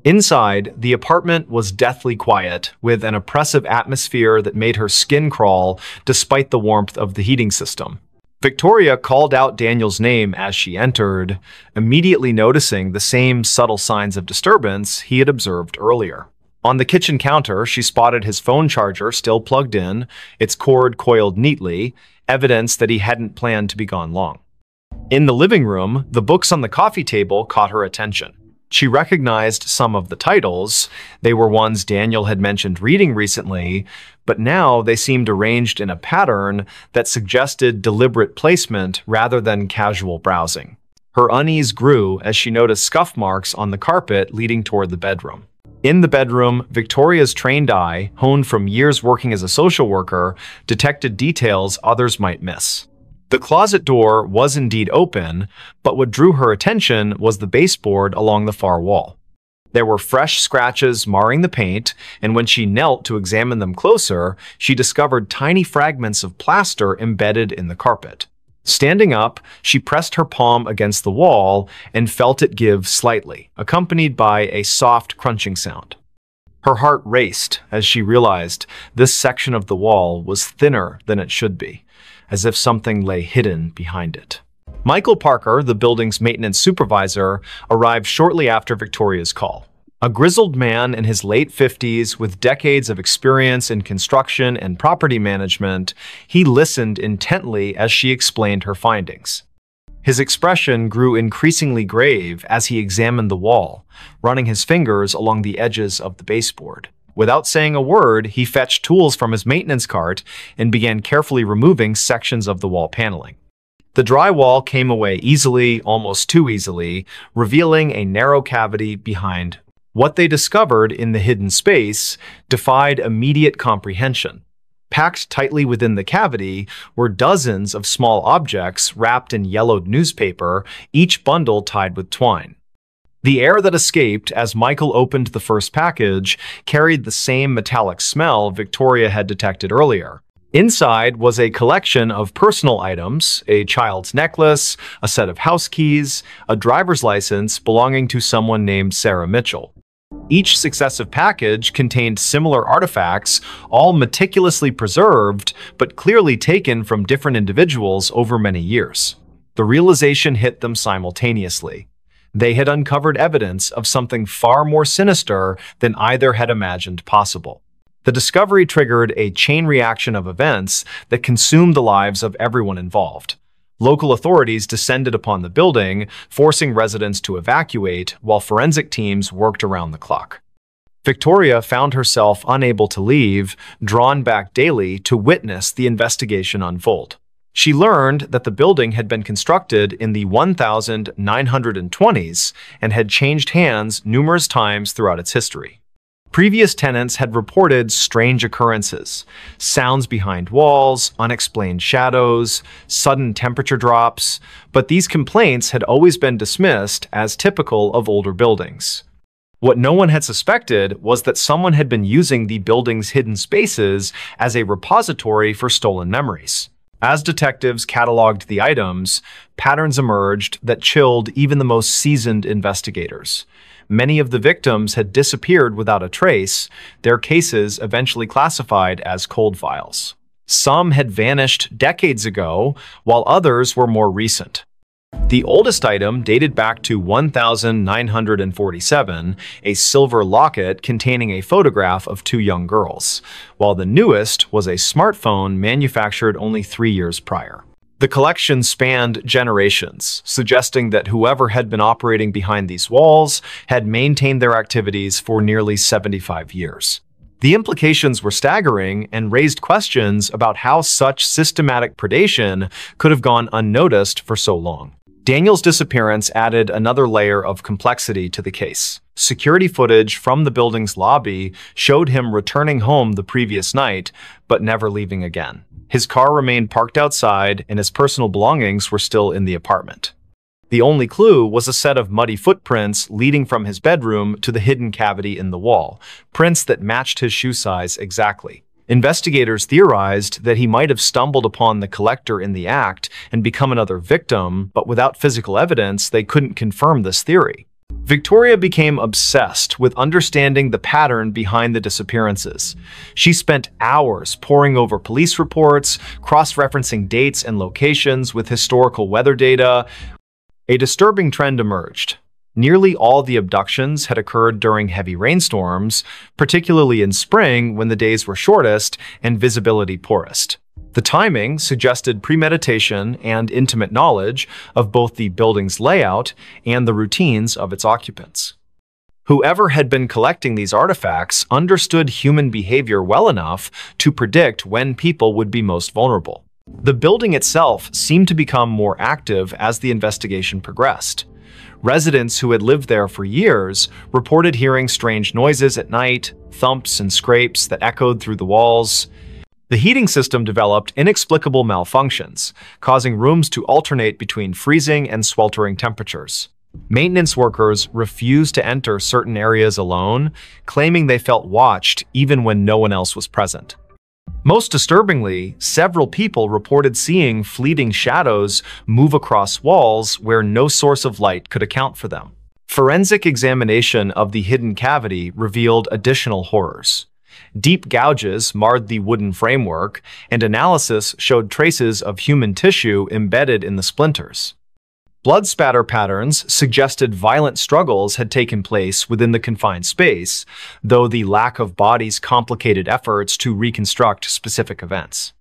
Inside, the apartment was deathly quiet, with an oppressive atmosphere that made her skin crawl despite the warmth of the heating system. Victoria called out Daniel's name as she entered, immediately noticing the same subtle signs of disturbance he had observed earlier. On the kitchen counter, she spotted his phone charger still plugged in, its cord coiled neatly, evidence that he hadn't planned to be gone long. In the living room, the books on the coffee table caught her attention. She recognized some of the titles. They were ones Daniel had mentioned reading recently, but now they seemed arranged in a pattern that suggested deliberate placement rather than casual browsing. Her unease grew as she noticed scuff marks on the carpet leading toward the bedroom. In the bedroom, Victoria's trained eye, honed from years working as a social worker, detected details others might miss. The closet door was indeed open, but what drew her attention was the baseboard along the far wall. There were fresh scratches marring the paint, and when she knelt to examine them closer, she discovered tiny fragments of plaster embedded in the carpet. Standing up, she pressed her palm against the wall and felt it give slightly, accompanied by a soft crunching sound. Her heart raced as she realized this section of the wall was thinner than it should be, as if something lay hidden behind it. Michael Parker, the building's maintenance supervisor, arrived shortly after Victoria's call. A grizzled man in his late 50s with decades of experience in construction and property management, he listened intently as she explained her findings. His expression grew increasingly grave as he examined the wall, running his fingers along the edges of the baseboard. Without saying a word, he fetched tools from his maintenance cart and began carefully removing sections of the wall paneling. The drywall came away easily, almost too easily, revealing a narrow cavity behind. What they discovered in the hidden space defied immediate comprehension. Packed tightly within the cavity were dozens of small objects wrapped in yellowed newspaper, each bundle tied with twine. The air that escaped as Michael opened the first package carried the same metallic smell Victoria had detected earlier. Inside was a collection of personal items, a child's necklace, a set of house keys, a driver's license belonging to someone named Sarah Mitchell. Each successive package contained similar artifacts, all meticulously preserved, but clearly taken from different individuals over many years. The realization hit them simultaneously. They had uncovered evidence of something far more sinister than either had imagined possible. The discovery triggered a chain reaction of events that consumed the lives of everyone involved. Local authorities descended upon the building, forcing residents to evacuate while forensic teams worked around the clock. Victoria found herself unable to leave, drawn back daily to witness the investigation unfold. She learned that the building had been constructed in the 1920s and had changed hands numerous times throughout its history. Previous tenants had reported strange occurrences, sounds behind walls, unexplained shadows, sudden temperature drops, but these complaints had always been dismissed as typical of older buildings. What no one had suspected was that someone had been using the building's hidden spaces as a repository for stolen memories. As detectives cataloged the items, patterns emerged that chilled even the most seasoned investigators. Many of the victims had disappeared without a trace, their cases eventually classified as cold files. Some had vanished decades ago, while others were more recent. The oldest item dated back to 1947, a silver locket containing a photograph of two young girls, while the newest was a smartphone manufactured only 3 years prior. The collection spanned generations, suggesting that whoever had been operating behind these walls had maintained their activities for nearly 75 years. The implications were staggering and raised questions about how such systematic predation could have gone unnoticed for so long. Daniel's disappearance added another layer of complexity to the case. Security footage from the building's lobby showed him returning home the previous night, but never leaving again. His car remained parked outside, and his personal belongings were still in the apartment. The only clue was a set of muddy footprints leading from his bedroom to the hidden cavity in the wall, prints that matched his shoe size exactly. Investigators theorized that he might have stumbled upon the collector in the act and become another victim, but without physical evidence, they couldn't confirm this theory. Victoria became obsessed with understanding the pattern behind the disappearances. She spent hours poring over police reports, cross-referencing dates and locations with historical weather data. A disturbing trend emerged. Nearly all the abductions had occurred during heavy rainstorms, particularly in spring when the days were shortest and visibility poorest. The timing suggested premeditation and intimate knowledge of both the building's layout and the routines of its occupants. Whoever had been collecting these artifacts understood human behavior well enough to predict when people would be most vulnerable. The building itself seemed to become more active as the investigation progressed. Residents who had lived there for years reported hearing strange noises at night, thumps and scrapes that echoed through the walls. The heating system developed inexplicable malfunctions, causing rooms to alternate between freezing and sweltering temperatures. Maintenance workers refused to enter certain areas alone, claiming they felt watched even when no one else was present. Most disturbingly, several people reported seeing fleeting shadows move across walls where no source of light could account for them. Forensic examination of the hidden cavity revealed additional horrors. Deep gouges marred the wooden framework, and analysis showed traces of human tissue embedded in the splinters. Blood spatter patterns suggested violent struggles had taken place within the confined space, though the lack of bodies complicated efforts to reconstruct specific events.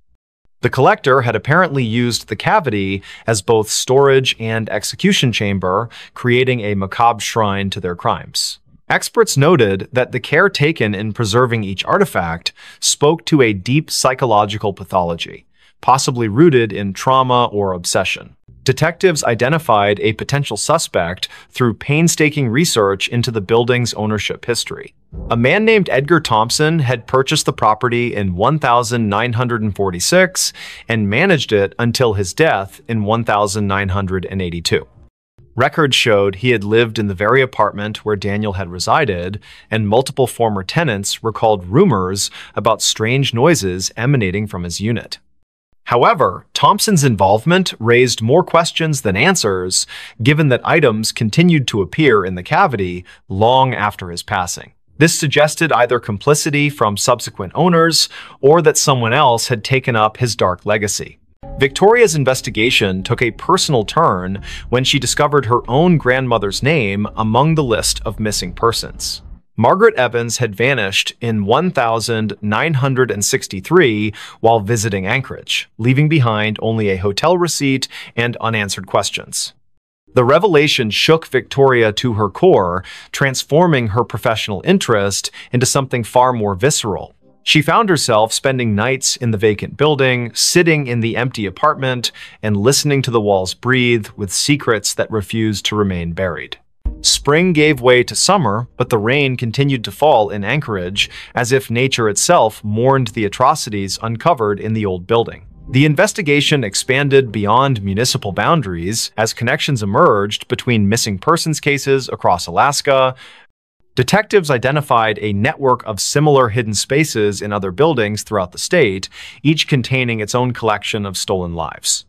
The collector had apparently used the cavity as both storage and execution chamber, creating a macabre shrine to their crimes. Experts noted that the care taken in preserving each artifact spoke to a deep psychological pathology, possibly rooted in trauma or obsession. Detectives identified a potential suspect through painstaking research into the building's ownership history. A man named Edgar Thompson had purchased the property in 1946 and managed it until his death in 1982. Records showed he had lived in the very apartment where Daniel had resided, and multiple former tenants recalled rumors about strange noises emanating from his unit. However, Thompson's involvement raised more questions than answers, given that items continued to appear in the cavity long after his passing. This suggested either complicity from subsequent owners or that someone else had taken up his dark legacy. Victoria's investigation took a personal turn when she discovered her own grandmother's name among the list of missing persons. Margaret Evans had vanished in 1963 while visiting Anchorage, leaving behind only a hotel receipt and unanswered questions. The revelation shook Victoria to her core, transforming her professional interest into something far more visceral. She found herself spending nights in the vacant building, sitting in the empty apartment, and listening to the walls breathe with secrets that refused to remain buried. Spring gave way to summer, but the rain continued to fall in Anchorage as if nature itself mourned the atrocities uncovered in the old building. The investigation expanded beyond municipal boundaries as connections emerged between missing persons cases across Alaska. Detectives identified a network of similar hidden spaces in other buildings throughout the state, each containing its own collection of stolen lives.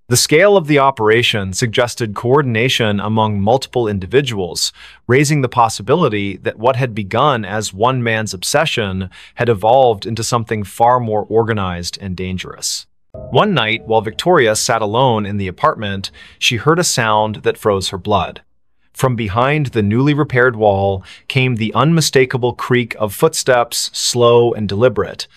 The scale of the operation suggested coordination among multiple individuals, raising the possibility that what had begun as one man's obsession had evolved into something far more organized and dangerous. One night, while Victoria sat alone in the apartment, she heard a sound that froze her blood. From behind the newly repaired wall came the unmistakable creak of footsteps, slow and deliberate.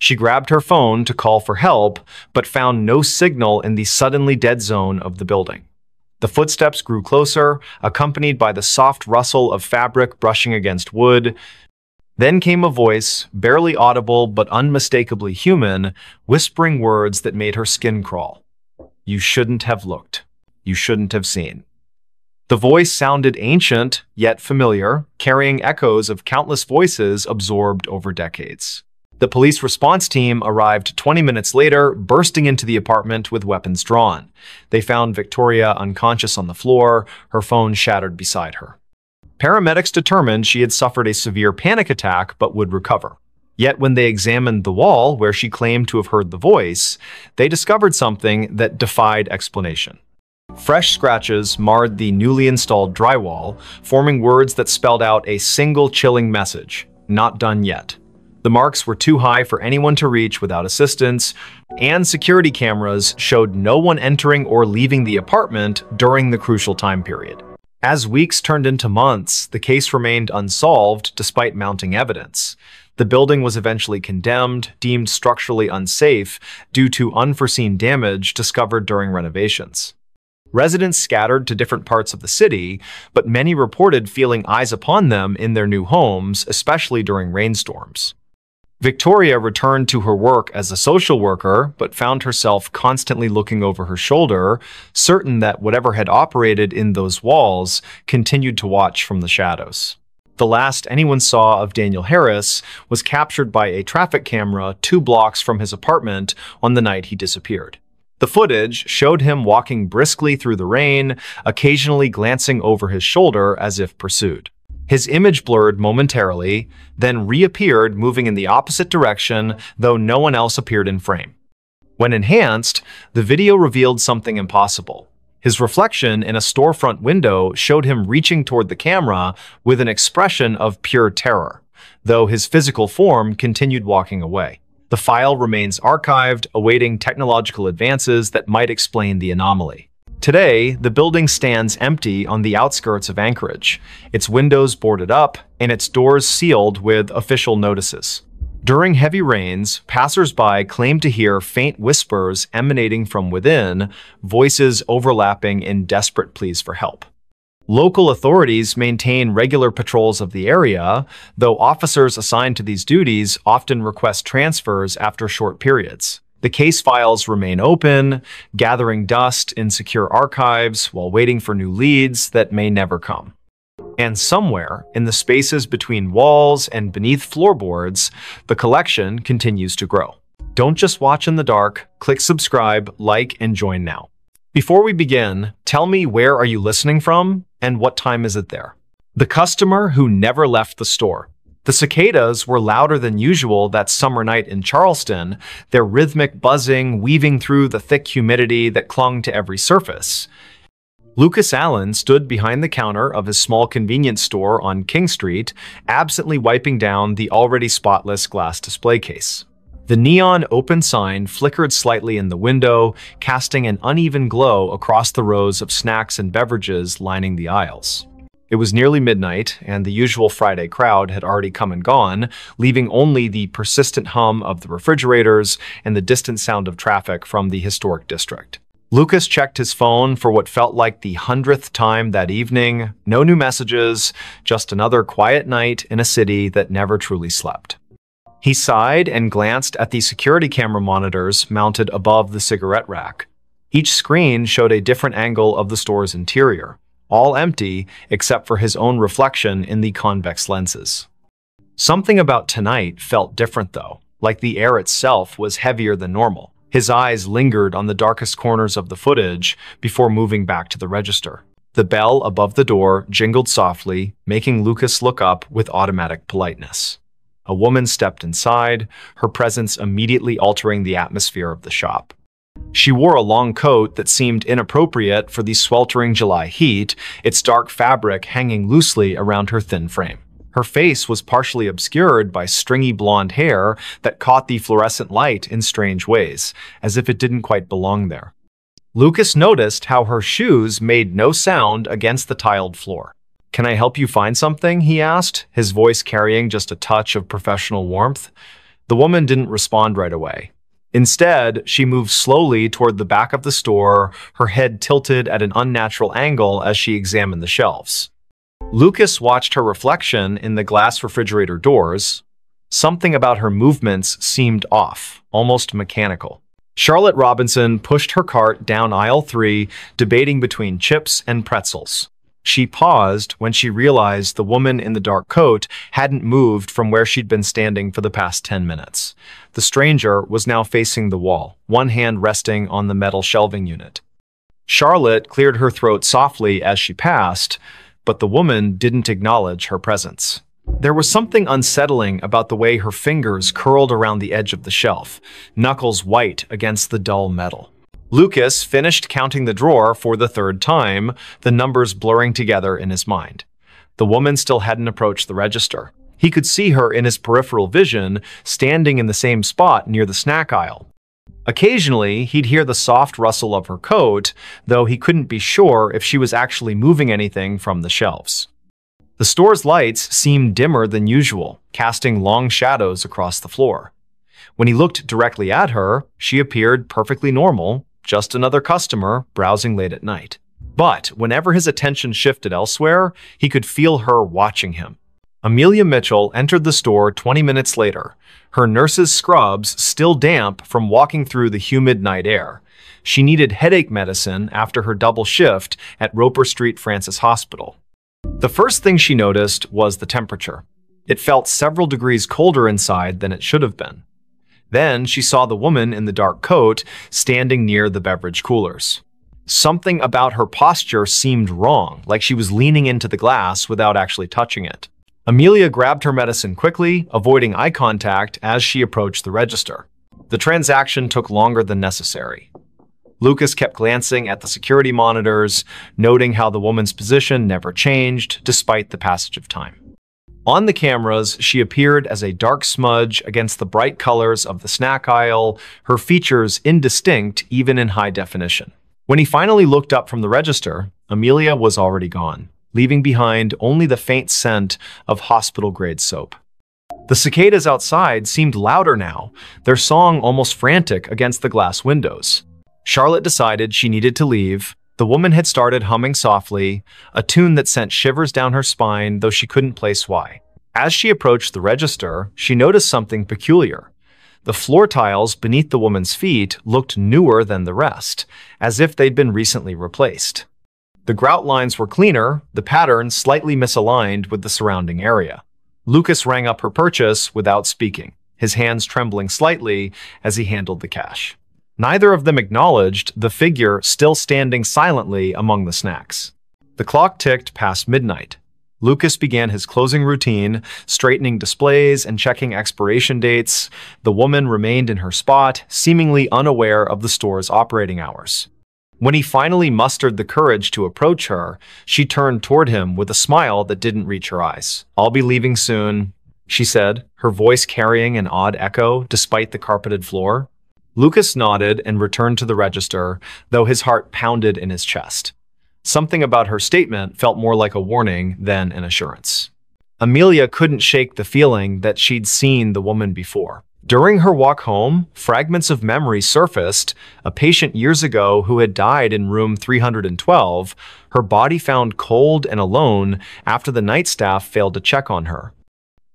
She grabbed her phone to call for help, but found no signal in the suddenly dead zone of the building. The footsteps grew closer, accompanied by the soft rustle of fabric brushing against wood. Then came a voice, barely audible but unmistakably human, whispering words that made her skin crawl. "You shouldn't have looked. You shouldn't have seen." The voice sounded ancient, yet familiar, carrying echoes of countless voices absorbed over decades. The police response team arrived 20 minutes later, bursting into the apartment with weapons drawn. They found Victoria unconscious on the floor, her phone shattered beside her. Paramedics determined she had suffered a severe panic attack but would recover. Yet when they examined the wall where she claimed to have heard the voice, they discovered something that defied explanation. Fresh scratches marred the newly installed drywall, forming words that spelled out a single chilling message: "Not done yet." The marks were too high for anyone to reach without assistance, and security cameras showed no one entering or leaving the apartment during the crucial time period. As weeks turned into months, the case remained unsolved despite mounting evidence. The building was eventually condemned, deemed structurally unsafe due to unforeseen damage discovered during renovations. Residents scattered to different parts of the city, but many reported feeling eyes upon them in their new homes, especially during rainstorms. Victoria returned to her work as a social worker, but found herself constantly looking over her shoulder, certain that whatever had operated in those walls continued to watch from the shadows. The last anyone saw of Daniel Harris was captured by a traffic camera 2 blocks from his apartment on the night he disappeared. The footage showed him walking briskly through the rain, occasionally glancing over his shoulder as if pursued. His image blurred momentarily, then reappeared moving in the opposite direction, though no one else appeared in frame. When enhanced, the video revealed something impossible. His reflection in a storefront window showed him reaching toward the camera with an expression of pure terror, though his physical form continued walking away. The file remains archived, awaiting technological advances that might explain the anomaly. Today, the building stands empty on the outskirts of Anchorage, its windows boarded up and its doors sealed with official notices. During heavy rains, passers-by claim to hear faint whispers emanating from within, voices overlapping in desperate pleas for help. Local authorities maintain regular patrols of the area, though officers assigned to these duties often request transfers after short periods. The case files remain open, gathering dust in secure archives while waiting for new leads that may never come. And somewhere, in the spaces between walls and beneath floorboards, the collection continues to grow. Don't just watch in the dark, click subscribe, like, and join now. Before we begin, tell me, where are you listening from and what time is it there? The customer who never left the store. The cicadas were louder than usual that summer night in Charleston, their rhythmic buzzing weaving through the thick humidity that clung to every surface. Lucas Allen stood behind the counter of his small convenience store on King Street, absently wiping down the already spotless glass display case. The neon open sign flickered slightly in the window, casting an uneven glow across the rows of snacks and beverages lining the aisles. It was nearly midnight, and the usual Friday crowd had already come and gone, leaving only the persistent hum of the refrigerators and the distant sound of traffic from the historic district. Lucas checked his phone for what felt like the 100th time that evening. No new messages, just another quiet night in a city that never truly slept. He sighed and glanced at the security camera monitors mounted above the cigarette rack. Each screen showed a different angle of the store's interior, all empty except for his own reflection in the convex lenses. Something about tonight felt different though, like the air itself was heavier than normal. His eyes lingered on the darkest corners of the footage before moving back to the register. The bell above the door jingled softly, making Lucas look up with automatic politeness. A woman stepped inside, her presence immediately altering the atmosphere of the shop. She wore a long coat that seemed inappropriate for the sweltering July heat, its dark fabric hanging loosely around her thin frame. Her face was partially obscured by stringy blonde hair that caught the fluorescent light in strange ways, as if it didn't quite belong there. Lucas noticed how her shoes made no sound against the tiled floor. "Can I help you find something?" he asked, his voice carrying just a touch of professional warmth. The woman didn't respond right away. Instead, she moved slowly toward the back of the store, her head tilted at an unnatural angle as she examined the shelves. Lucas watched her reflection in the glass refrigerator doors. Something about her movements seemed off, almost mechanical. Charlotte Robinson pushed her cart down aisle 3, debating between chips and pretzels. She paused when she realized the woman in the dark coat hadn't moved from where she'd been standing for the past 10 minutes. The stranger was now facing the wall, one hand resting on the metal shelving unit. Charlotte cleared her throat softly as she passed, but the woman didn't acknowledge her presence. There was something unsettling about the way her fingers curled around the edge of the shelf, knuckles white against the dull metal. Lucas finished counting the drawer for the 3rd time, the numbers blurring together in his mind. The woman still hadn't approached the register. He could see her in his peripheral vision, standing in the same spot near the snack aisle. Occasionally, he'd hear the soft rustle of her coat, though he couldn't be sure if she was actually moving anything from the shelves. The store's lights seemed dimmer than usual, casting long shadows across the floor. When he looked directly at her, she appeared perfectly normal, just another customer browsing late at night. But whenever his attention shifted elsewhere, he could feel her watching him. Amelia Mitchell entered the store 20 minutes later, her nurse's scrubs still damp from walking through the humid night air. She needed headache medicine after her double shift at Roper Street Francis Hospital. The first thing she noticed was the temperature. It felt several degrees colder inside than it should have been. Then she saw the woman in the dark coat standing near the beverage coolers. Something about her posture seemed wrong, like she was leaning into the glass without actually touching it. Amelia grabbed her medicine quickly, avoiding eye contact as she approached the register. The transaction took longer than necessary. Lucas kept glancing at the security monitors, noting how the woman's position never changed despite the passage of time. On the cameras, she appeared as a dark smudge against the bright colors of the snack aisle, her features indistinct even in high definition. When he finally looked up from the register, Amelia was already gone, leaving behind only the faint scent of hospital-grade soap. The cicadas outside seemed louder now, their song almost frantic against the glass windows. Charlotte decided she needed to leave. The woman had started humming softly, a tune that sent shivers down her spine, though she couldn't place why. As she approached the register, she noticed something peculiar. The floor tiles beneath the woman's feet looked newer than the rest, as if they'd been recently replaced. The grout lines were cleaner, the pattern slightly misaligned with the surrounding area. Lucas rang up her purchase without speaking, his hands trembling slightly as he handled the cash. Neither of them acknowledged the figure still standing silently among the snacks. The clock ticked past midnight. Lucas began his closing routine, straightening displays and checking expiration dates. The woman remained in her spot, seemingly unaware of the store's operating hours. When he finally mustered the courage to approach her, she turned toward him with a smile that didn't reach her eyes. "I'll be leaving soon," she said, her voice carrying an odd echo despite the carpeted floor. Lucas nodded and returned to the register, though his heart pounded in his chest. Something about her statement felt more like a warning than an assurance. Amelia couldn't shake the feeling that she'd seen the woman before. During her walk home, fragments of memory surfaced. A patient years ago who had died in room 312, her body found cold and alone after the night staff failed to check on her.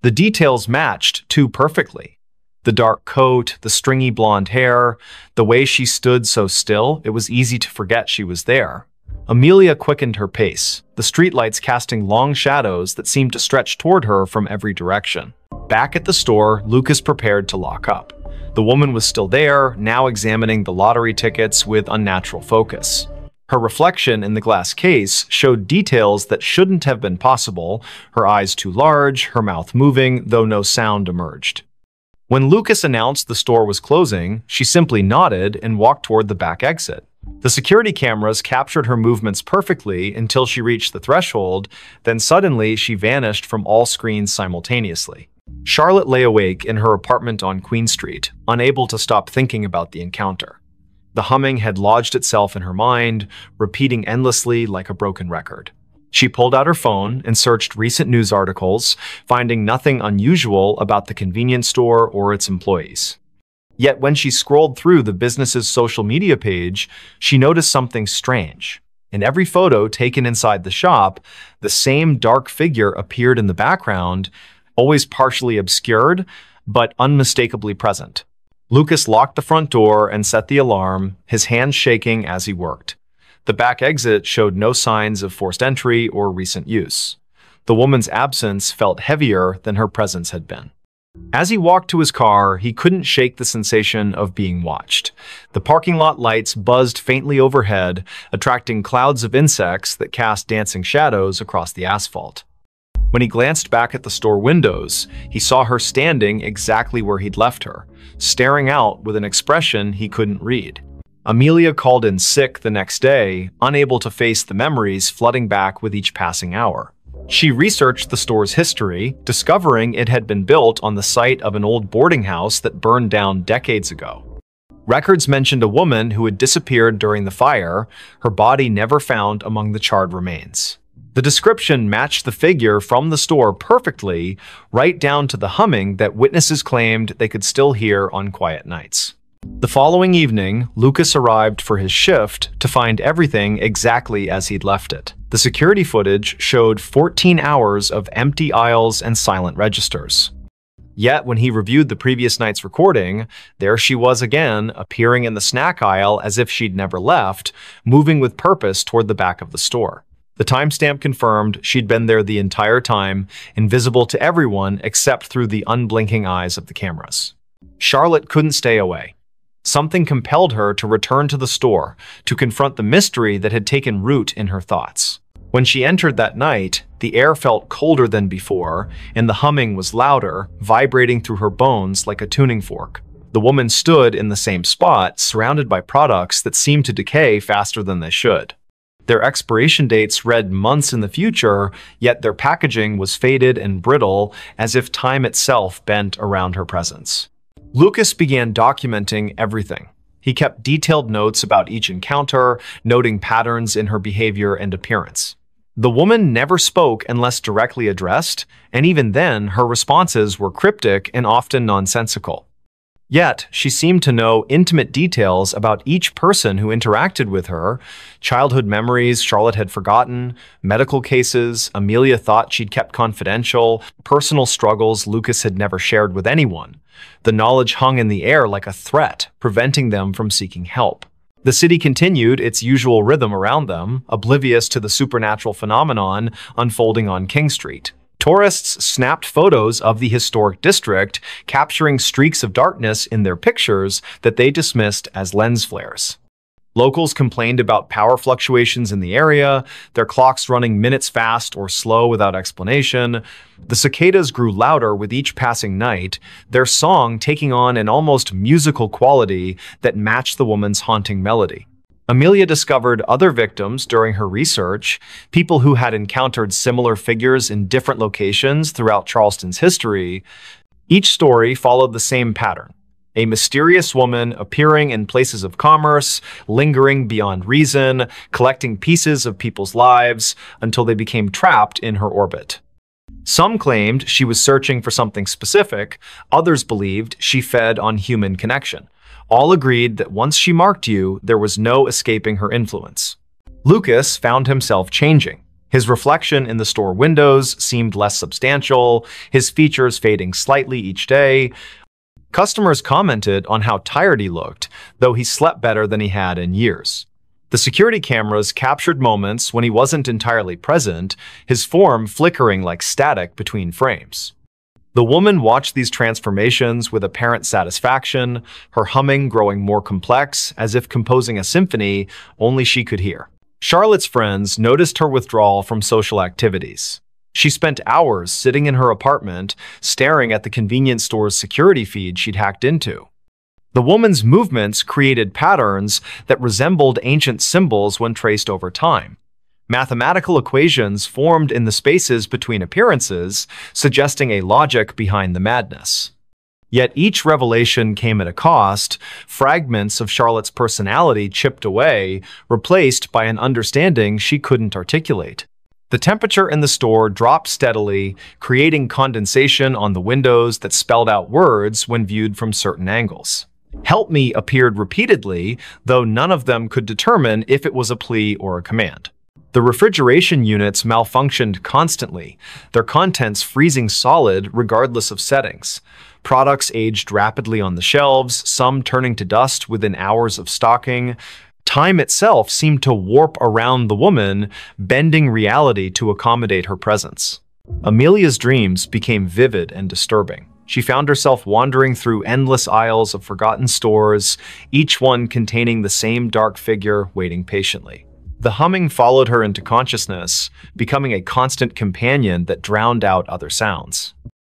The details matched too perfectly. The dark coat, the stringy blonde hair, the way she stood so still, it was easy to forget she was there. Amelia quickened her pace, the streetlights casting long shadows that seemed to stretch toward her from every direction. Back at the store, Lucas prepared to lock up. The woman was still there, now examining the lottery tickets with unnatural focus. Her reflection in the glass case showed details that shouldn't have been possible, her eyes too large, her mouth moving, though no sound emerged. When Lucas announced the store was closing, she simply nodded and walked toward the back exit. The security cameras captured her movements perfectly until she reached the threshold, then suddenly she vanished from all screens simultaneously. Charlotte lay awake in her apartment on Queen Street, unable to stop thinking about the encounter. The humming had lodged itself in her mind, repeating endlessly like a broken record. She pulled out her phone and searched recent news articles, finding nothing unusual about the convenience store or its employees. Yet when she scrolled through the business's social media page, she noticed something strange. In every photo taken inside the shop, the same dark figure appeared in the background, always partially obscured, but unmistakably present. Lucas locked the front door and set the alarm, his hands shaking as he worked. The back exit showed no signs of forced entry or recent use. The woman's absence felt heavier than her presence had been. As he walked to his car, he couldn't shake the sensation of being watched. The parking lot lights buzzed faintly overhead, attracting clouds of insects that cast dancing shadows across the asphalt. When he glanced back at the store windows, he saw her standing exactly where he'd left her, staring out with an expression he couldn't read. Amelia called in sick the next day, unable to face the memories flooding back with each passing hour. She researched the store's history, discovering it had been built on the site of an old boarding house that burned down decades ago. Records mentioned a woman who had disappeared during the fire, her body never found among the charred remains. The description matched the figure from the store perfectly, right down to the humming that witnesses claimed they could still hear on quiet nights. The following evening, Lucas arrived for his shift to find everything exactly as he'd left it. The security footage showed 14 hours of empty aisles and silent registers. Yet, when he reviewed the previous night's recording, there she was again, appearing in the snack aisle as if she'd never left, moving with purpose toward the back of the store. The timestamp confirmed she'd been there the entire time, invisible to everyone except through the unblinking eyes of the cameras. Charlotte couldn't stay away. Something compelled her to return to the store, to confront the mystery that had taken root in her thoughts. When she entered that night, the air felt colder than before, and the humming was louder, vibrating through her bones like a tuning fork. The woman stood in the same spot, surrounded by products that seemed to decay faster than they should. Their expiration dates read months in the future, yet their packaging was faded and brittle, as if time itself bent around her presence. Lucas began documenting everything. He kept detailed notes about each encounter, noting patterns in her behavior and appearance. The woman never spoke unless directly addressed, and even then, her responses were cryptic and often nonsensical. Yet, she seemed to know intimate details about each person who interacted with her, childhood memories Charlotte had forgotten, medical cases Amelia thought she'd kept confidential, personal struggles Lucas had never shared with anyone. The knowledge hung in the air like a threat, preventing them from seeking help. The city continued its usual rhythm around them, oblivious to the supernatural phenomenon unfolding on King Street. Tourists snapped photos of the historic district, capturing streaks of darkness in their pictures that they dismissed as lens flares. Locals complained about power fluctuations in the area, their clocks running minutes fast or slow without explanation. The cicadas grew louder with each passing night, their song taking on an almost musical quality that matched the woman's haunting melody. Amelia discovered other victims during her research, people who had encountered similar figures in different locations throughout Charleston's history. Each story followed the same pattern. A mysterious woman appearing in places of commerce, lingering beyond reason, collecting pieces of people's lives until they became trapped in her orbit. Some claimed she was searching for something specific, others believed she fed on human connection. All agreed that once she marked you, there was no escaping her influence. Lucas found himself changing. His reflection in the store windows seemed less substantial, his features fading slightly each day. Customers commented on how tired he looked, though he slept better than he had in years. The security cameras captured moments when he wasn't entirely present, his form flickering like static between frames. The woman watched these transformations with apparent satisfaction, her humming growing more complex, as if composing a symphony only she could hear. Charlotte's friends noticed her withdrawal from social activities. She spent hours sitting in her apartment, staring at the convenience store's security feed she'd hacked into. The woman's movements created patterns that resembled ancient symbols when traced over time. Mathematical equations formed in the spaces between appearances, suggesting a logic behind the madness. Yet each revelation came at a cost, fragments of Charlotte's personality chipped away, replaced by an understanding she couldn't articulate. The temperature in the store dropped steadily, creating condensation on the windows that spelled out words when viewed from certain angles. "Help me" appeared repeatedly, though none of them could determine if it was a plea or a command. The refrigeration units malfunctioned constantly, their contents freezing solid regardless of settings. Products aged rapidly on the shelves, some turning to dust within hours of stocking. Time itself seemed to warp around the woman, bending reality to accommodate her presence. Amelia's dreams became vivid and disturbing. She found herself wandering through endless aisles of forgotten stores, each one containing the same dark figure waiting patiently. The humming followed her into consciousness, becoming a constant companion that drowned out other sounds.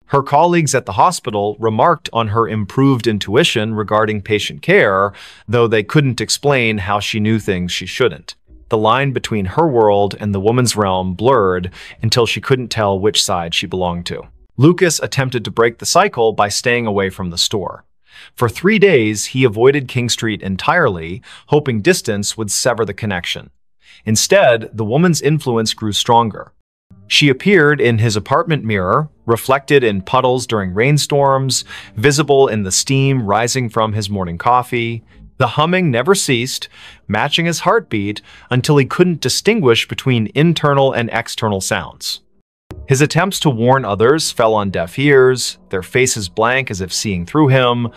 Her colleagues at the hospital remarked on her improved intuition regarding patient care, though they couldn't explain how she knew things she shouldn't. The line between her world and the woman's realm blurred until she couldn't tell which side she belonged to. Lucas attempted to break the cycle by staying away from the store. For 3 days, he avoided King Street entirely, hoping distance would sever the connection. Instead, the woman's influence grew stronger. She appeared in his apartment mirror, reflected in puddles during rainstorms, visible in the steam rising from his morning coffee. The humming never ceased, matching his heartbeat until he couldn't distinguish between internal and external sounds. His attempts to warn others fell on deaf ears, their faces blank as if seeing through him.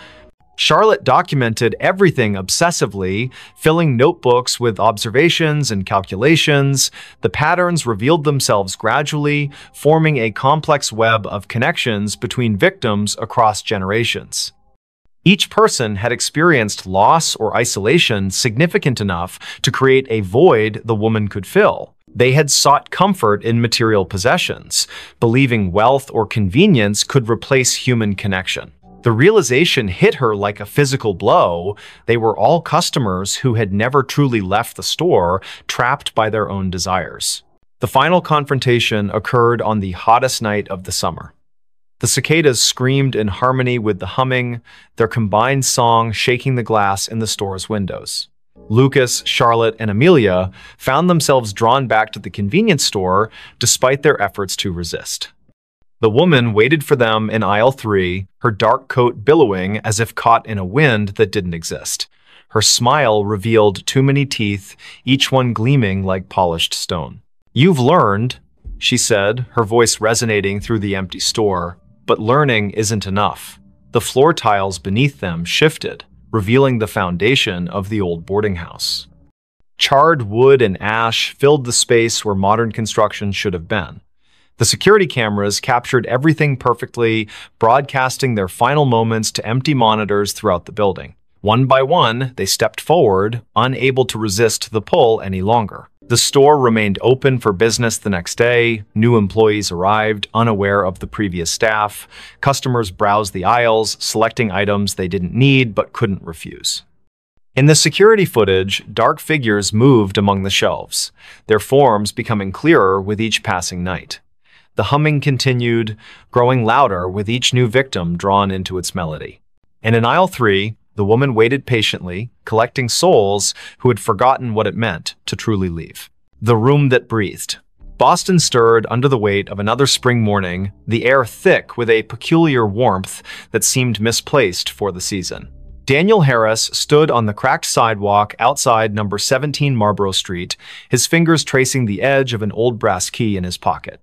Charlotte documented everything obsessively, filling notebooks with observations and calculations. The patterns revealed themselves gradually, forming a complex web of connections between victims across generations. Each person had experienced loss or isolation significant enough to create a void the woman could fill. They had sought comfort in material possessions, believing wealth or convenience could replace human connection. The realization hit her like a physical blow. They were all customers who had never truly left the store, trapped by their own desires. The final confrontation occurred on the hottest night of the summer. The cicadas screamed in harmony with the humming, their combined song shaking the glass in the store's windows. Lucas, Charlotte, and Amelia found themselves drawn back to the convenience store despite their efforts to resist. The woman waited for them in aisle 3, her dark coat billowing as if caught in a wind that didn't exist. Her smile revealed too many teeth, each one gleaming like polished stone. "You've learned," she said, her voice resonating through the empty store. But learning isn't enough. The floor tiles beneath them shifted, revealing the foundation of the old boarding house. Charred wood and ash filled the space where modern construction should have been. The security cameras captured everything perfectly, broadcasting their final moments to empty monitors throughout the building. One by one, they stepped forward, unable to resist the pull any longer. The store remained open for business the next day. New employees arrived, unaware of the previous staff. Customers browsed the aisles, selecting items they didn't need but couldn't refuse. In the security footage, dark figures moved among the shelves, their forms becoming clearer with each passing night. The humming continued, growing louder with each new victim drawn into its melody. And in aisle 3, the woman waited patiently, collecting souls who had forgotten what it meant to truly leave. The room that breathed. Boston stirred under the weight of another spring morning, the air thick with a peculiar warmth that seemed misplaced for the season. Daniel Harris stood on the cracked sidewalk outside number 17 Marlborough Street, his fingers tracing the edge of an old brass key in his pocket.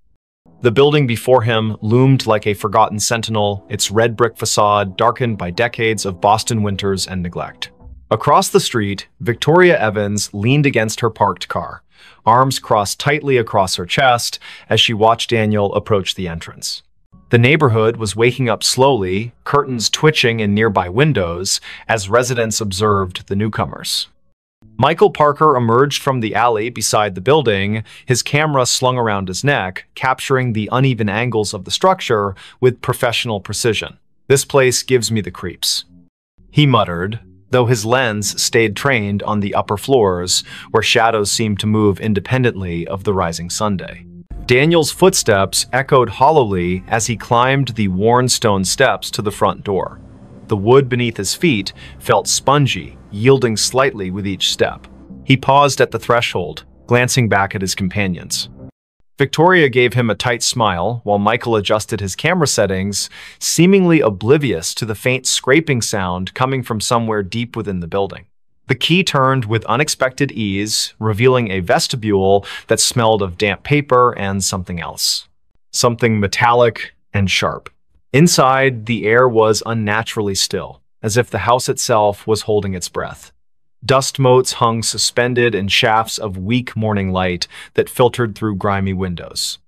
The building before him loomed like a forgotten sentinel, its red brick facade darkened by decades of Boston winters and neglect. Across the street, Victoria Evans leaned against her parked car, arms crossed tightly across her chest as she watched Daniel approach the entrance. The neighborhood was waking up slowly, curtains twitching in nearby windows as residents observed the newcomers. Michael Parker emerged from the alley beside the building, his camera slung around his neck, capturing the uneven angles of the structure with professional precision. "This place gives me the creeps," he muttered, though his lens stayed trained on the upper floors, where shadows seemed to move independently of the rising Sunday. Daniel's footsteps echoed hollowly as he climbed the worn stone steps to the front door. The wood beneath his feet felt spongy, yielding slightly with each step. He paused at the threshold, glancing back at his companions. Victoria gave him a tight smile while Michael adjusted his camera settings, seemingly oblivious to the faint scraping sound coming from somewhere deep within the building. The key turned with unexpected ease, revealing a vestibule that smelled of damp paper and something else. Something metallic and sharp. Inside, the air was unnaturally still, as if the house itself was holding its breath. Dust motes hung suspended in shafts of weak morning light that filtered through grimy windows.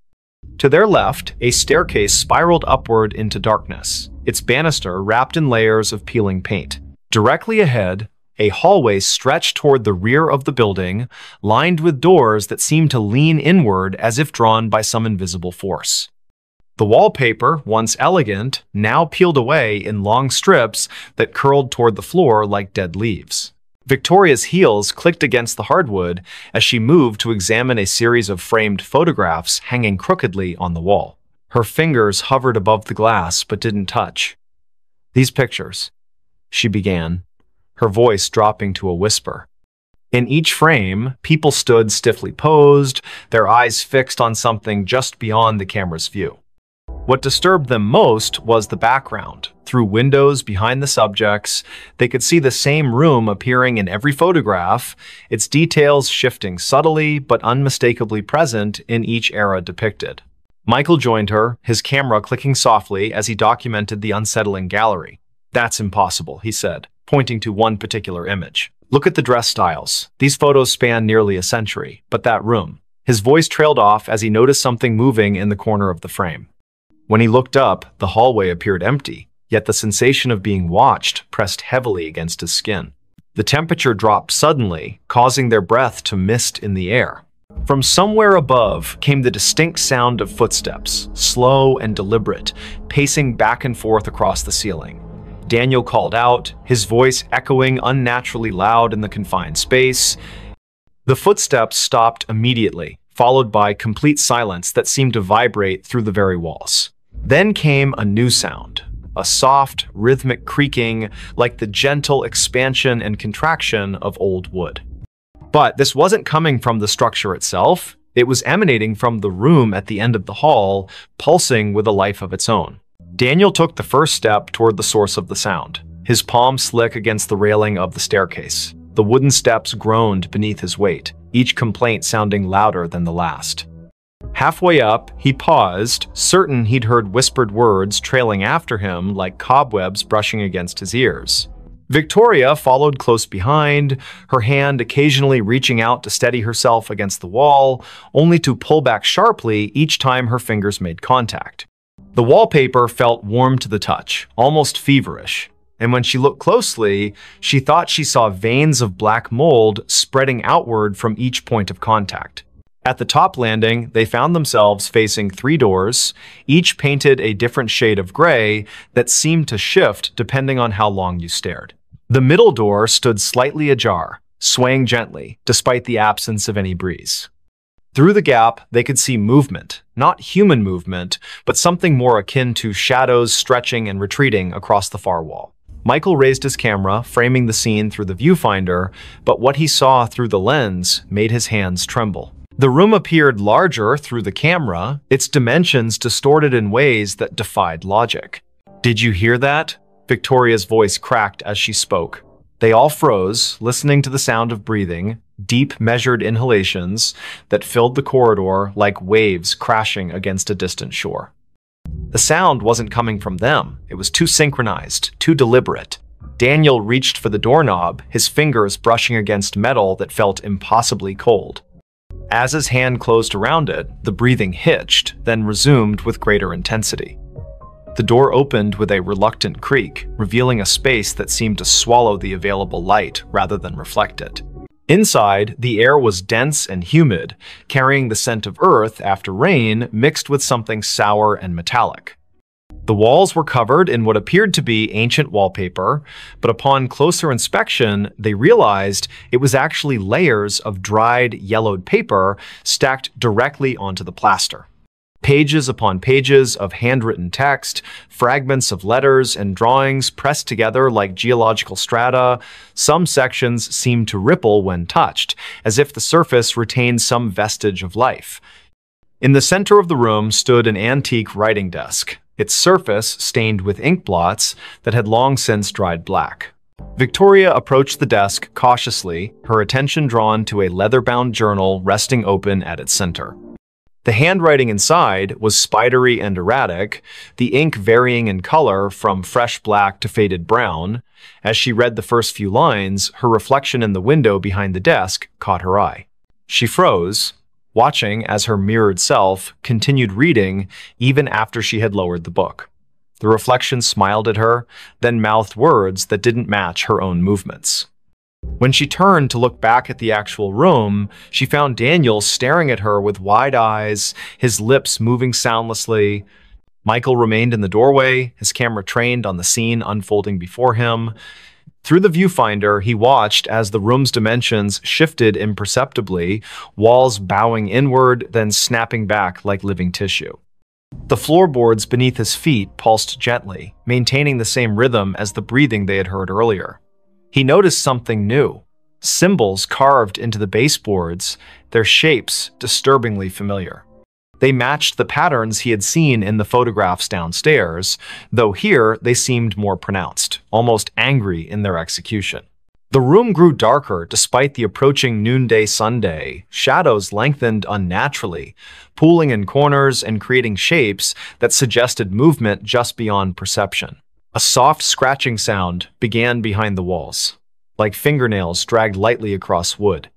To their left, a staircase spiraled upward into darkness, its banister wrapped in layers of peeling paint. Directly ahead, a hallway stretched toward the rear of the building, lined with doors that seemed to lean inward as if drawn by some invisible force. The wallpaper, once elegant, now peeled away in long strips that curled toward the floor like dead leaves. Victoria's heels clicked against the hardwood as she moved to examine a series of framed photographs hanging crookedly on the wall. Her fingers hovered above the glass but didn't touch. "These pictures," she began, her voice dropping to a whisper. In each frame, people stood stiffly posed, their eyes fixed on something just beyond the camera's view. What disturbed them most was the background. Through windows behind the subjects, they could see the same room appearing in every photograph, its details shifting subtly but unmistakably present in each era depicted. Michael joined her, his camera clicking softly as he documented the unsettling gallery. "That's impossible," he said, pointing to one particular image. "Look at the dress styles. These photos span nearly a century, but that room." His voice trailed off as he noticed something moving in the corner of the frame. When he looked up, the hallway appeared empty, yet the sensation of being watched pressed heavily against his skin. The temperature dropped suddenly, causing their breath to mist in the air. From somewhere above came the distinct sound of footsteps, slow and deliberate, pacing back and forth across the ceiling. Daniel called out, his voice echoing unnaturally loud in the confined space. The footsteps stopped immediately, followed by complete silence that seemed to vibrate through the very walls. Then came a new sound, a soft, rhythmic creaking like the gentle expansion and contraction of old wood. But this wasn't coming from the structure itself. It was emanating from the room at the end of the hall, pulsing with a life of its own. Daniel took the first step toward the source of the sound, his palm slick against the railing of the staircase. The wooden steps groaned beneath his weight, each complaint sounding louder than the last. Halfway up, he paused, certain he'd heard whispered words trailing after him like cobwebs brushing against his ears. Victoria followed close behind, her hand occasionally reaching out to steady herself against the wall, only to pull back sharply each time her fingers made contact. The wallpaper felt warm to the touch, almost feverish, and when she looked closely, she thought she saw veins of black mold spreading outward from each point of contact. At the top landing, they found themselves facing 3 doors, each painted a different shade of gray that seemed to shift depending on how long you stared. The middle door stood slightly ajar, swaying gently, despite the absence of any breeze. Through the gap, they could see movement, not human movement, but something more akin to shadows stretching and retreating across the far wall. Michael raised his camera, framing the scene through the viewfinder, but what he saw through the lens made his hands tremble. The room appeared larger through the camera, its dimensions distorted in ways that defied logic. "Did you hear that?" Victoria's voice cracked as she spoke. They all froze, listening to the sound of breathing, deep, measured inhalations that filled the corridor like waves crashing against a distant shore. The sound wasn't coming from them. It was too synchronized, too deliberate. Daniel reached for the doorknob, his fingers brushing against metal that felt impossibly cold. As his hand closed around it, the breathing hitched, then resumed with greater intensity. The door opened with a reluctant creak, revealing a space that seemed to swallow the available light rather than reflect it. Inside, the air was dense and humid, carrying the scent of earth after rain mixed with something sour and metallic. The walls were covered in what appeared to be ancient wallpaper, but upon closer inspection, they realized it was actually layers of dried, yellowed paper stacked directly onto the plaster. Pages upon pages of handwritten text, fragments of letters and drawings pressed together like geological strata. Some sections seemed to ripple when touched, as if the surface retained some vestige of life. In the center of the room stood an antique writing desk, its surface stained with ink blots that had long since dried black. Victoria approached the desk cautiously, her attention drawn to a leather-bound journal resting open at its center. The handwriting inside was spidery and erratic, the ink varying in color from fresh black to faded brown. As she read the first few lines, her reflection in the window behind the desk caught her eye. She froze, watching as her mirrored self continued reading even after she had lowered the book. The reflection smiled at her, then mouthed words that didn't match her own movements. When she turned to look back at the actual room, she found Daniel staring at her with wide eyes, his lips moving soundlessly. Michael remained in the doorway, his camera trained on the scene unfolding before him. Through the viewfinder, he watched as the room's dimensions shifted imperceptibly, walls bowing inward, then snapping back like living tissue. The floorboards beneath his feet pulsed gently, maintaining the same rhythm as the breathing they had heard earlier. He noticed something new. Symbols carved into the baseboards, their shapes disturbingly familiar. They matched the patterns he had seen in the photographs downstairs, though here they seemed more pronounced, almost angry in their execution. The room grew darker despite the approaching noonday sunday. Shadows lengthened unnaturally, pooling in corners and creating shapes that suggested movement just beyond perception. A soft scratching sound began behind the walls, like fingernails dragged lightly across wood.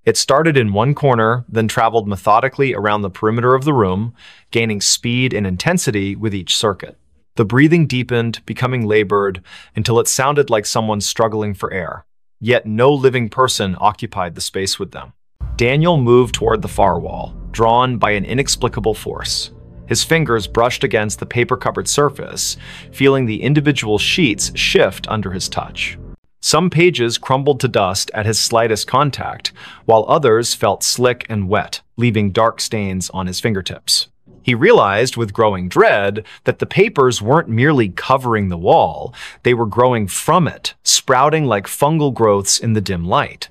It started in one corner, then traveled methodically around the perimeter of the room, gaining speed and intensity with each circuit. The breathing deepened, becoming labored, until it sounded like someone struggling for air. Yet no living person occupied the space with them. Daniel moved toward the far wall, drawn by an inexplicable force. His fingers brushed against the paper-covered surface, feeling the individual sheets shift under his touch. Some pages crumbled to dust at his slightest contact, while others felt slick and wet, leaving dark stains on his fingertips. He realized with growing dread that the papers weren't merely covering the wall, they were growing from it, sprouting like fungal growths in the dim light.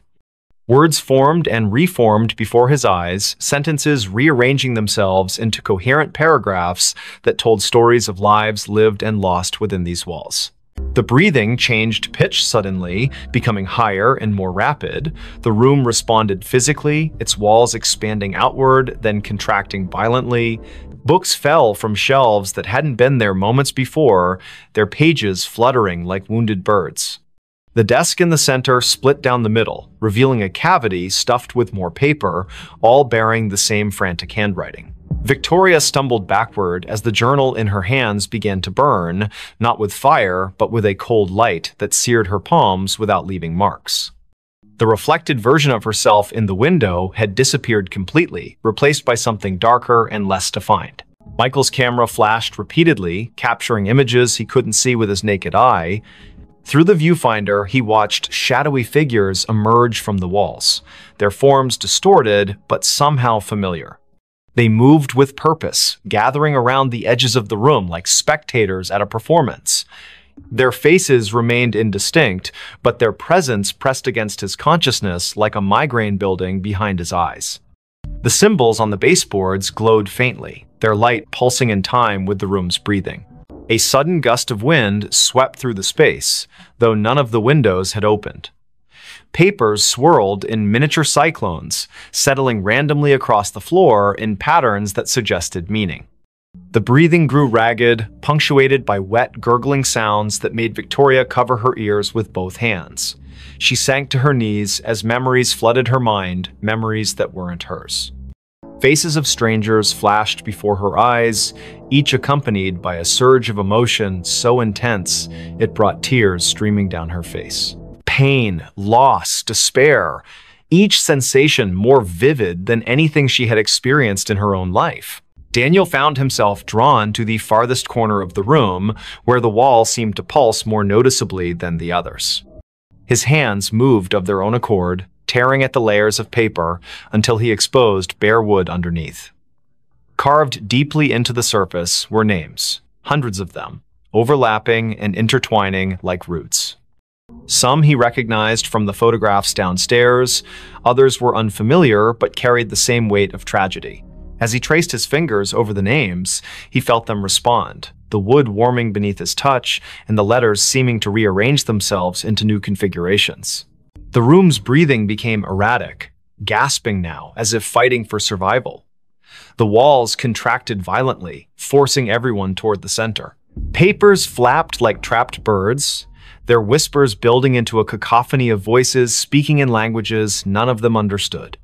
Words formed and reformed before his eyes, sentences rearranging themselves into coherent paragraphs that told stories of lives lived and lost within these walls. The breathing changed pitch suddenly, becoming higher and more rapid. The room responded physically, its walls expanding outward, then contracting violently. Books fell from shelves that hadn't been there moments before, their pages fluttering like wounded birds. The desk in the center split down the middle, revealing a cavity stuffed with more paper, all bearing the same frantic handwriting. Victoria stumbled backward as the journal in her hands began to burn, not with fire, but with a cold light that seared her palms without leaving marks. The reflected version of herself in the window had disappeared completely, replaced by something darker and less defined. Michael's camera flashed repeatedly, capturing images he couldn't see with his naked eye. Through the viewfinder, he watched shadowy figures emerge from the walls, their forms distorted but somehow familiar. They moved with purpose, gathering around the edges of the room like spectators at a performance. Their faces remained indistinct, but their presence pressed against his consciousness like a migraine building behind his eyes. The symbols on the baseboards glowed faintly, their light pulsing in time with the room's breathing. A sudden gust of wind swept through the space, though none of the windows had opened. Papers swirled in miniature cyclones, settling randomly across the floor in patterns that suggested meaning. The breathing grew ragged, punctuated by wet, gurgling sounds that made Victoria cover her ears with both hands. She sank to her knees as memories flooded her mind, memories that weren't hers. Faces of strangers flashed before her eyes, each accompanied by a surge of emotion so intense it brought tears streaming down her face. Pain, loss, despair, each sensation more vivid than anything she had experienced in her own life. Daniel found himself drawn to the farthest corner of the room, where the wall seemed to pulse more noticeably than the others. His hands moved of their own accord, tearing at the layers of paper until he exposed bare wood underneath. Carved deeply into the surface were names, hundreds of them, overlapping and intertwining like roots. Some he recognized from the photographs downstairs, others were unfamiliar but carried the same weight of tragedy. As he traced his fingers over the names, he felt them respond, the wood warming beneath his touch and the letters seeming to rearrange themselves into new configurations. The room's breathing became erratic, gasping now, as if fighting for survival. The walls contracted violently, forcing everyone toward the center. Papers flapped like trapped birds, their whispers building into a cacophony of voices speaking in languages none of them understood.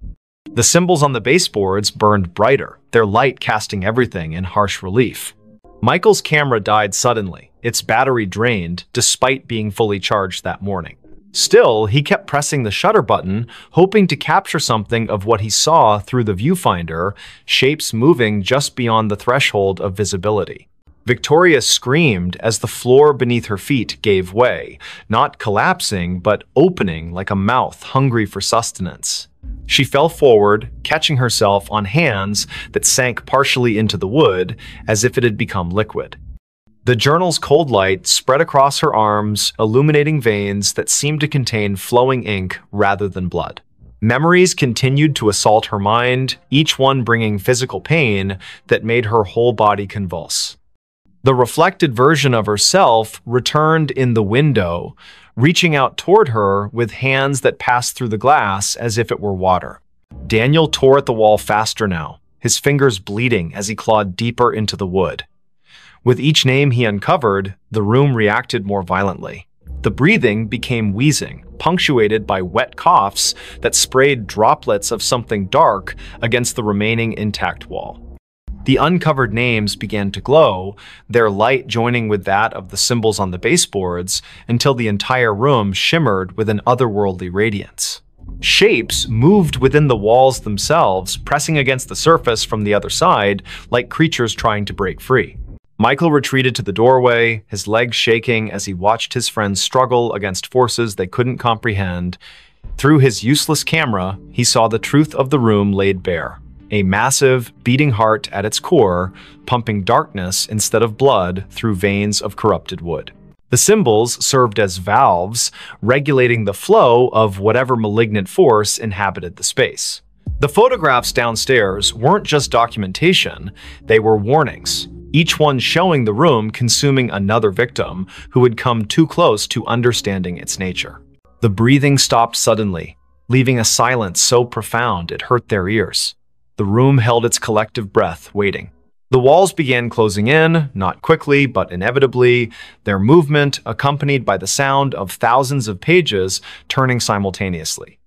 The symbols on the baseboards burned brighter, their light casting everything in harsh relief. Michael's camera died suddenly, its battery drained despite being fully charged that morning. Still, he kept pressing the shutter button, hoping to capture something of what he saw through the viewfinder, shapes moving just beyond the threshold of visibility. Victoria screamed as the floor beneath her feet gave way, not collapsing, but opening like a mouth hungry for sustenance. She fell forward, catching herself on hands that sank partially into the wood as if it had become liquid. The journal's cold light spread across her arms, illuminating veins that seemed to contain flowing ink rather than blood. Memories continued to assault her mind, each one bringing physical pain that made her whole body convulse. The reflected version of herself returned in the window, reaching out toward her with hands that passed through the glass as if it were water. Daniel tore at the wall faster now, his fingers bleeding as he clawed deeper into the wood. With each name he uncovered, the room reacted more violently. The breathing became wheezing, punctuated by wet coughs that sprayed droplets of something dark against the remaining intact wall. The uncovered names began to glow, their light joining with that of the symbols on the baseboards until the entire room shimmered with an otherworldly radiance. Shapes moved within the walls themselves, pressing against the surface from the other side like creatures trying to break free. Michael retreated to the doorway, his legs shaking as he watched his friends struggle against forces they couldn't comprehend. Through his useless camera, he saw the truth of the room laid bare. A massive, beating heart at its core, pumping darkness instead of blood through veins of corrupted wood. The symbols served as valves, regulating the flow of whatever malignant force inhabited the space. The photographs downstairs weren't just documentation, they were warnings, each one showing the room consuming another victim who had come too close to understanding its nature. The breathing stopped suddenly, leaving a silence so profound it hurt their ears. The room held its collective breath, waiting. The walls began closing in, not quickly, but inevitably, their movement accompanied by the sound of thousands of pages turning simultaneously.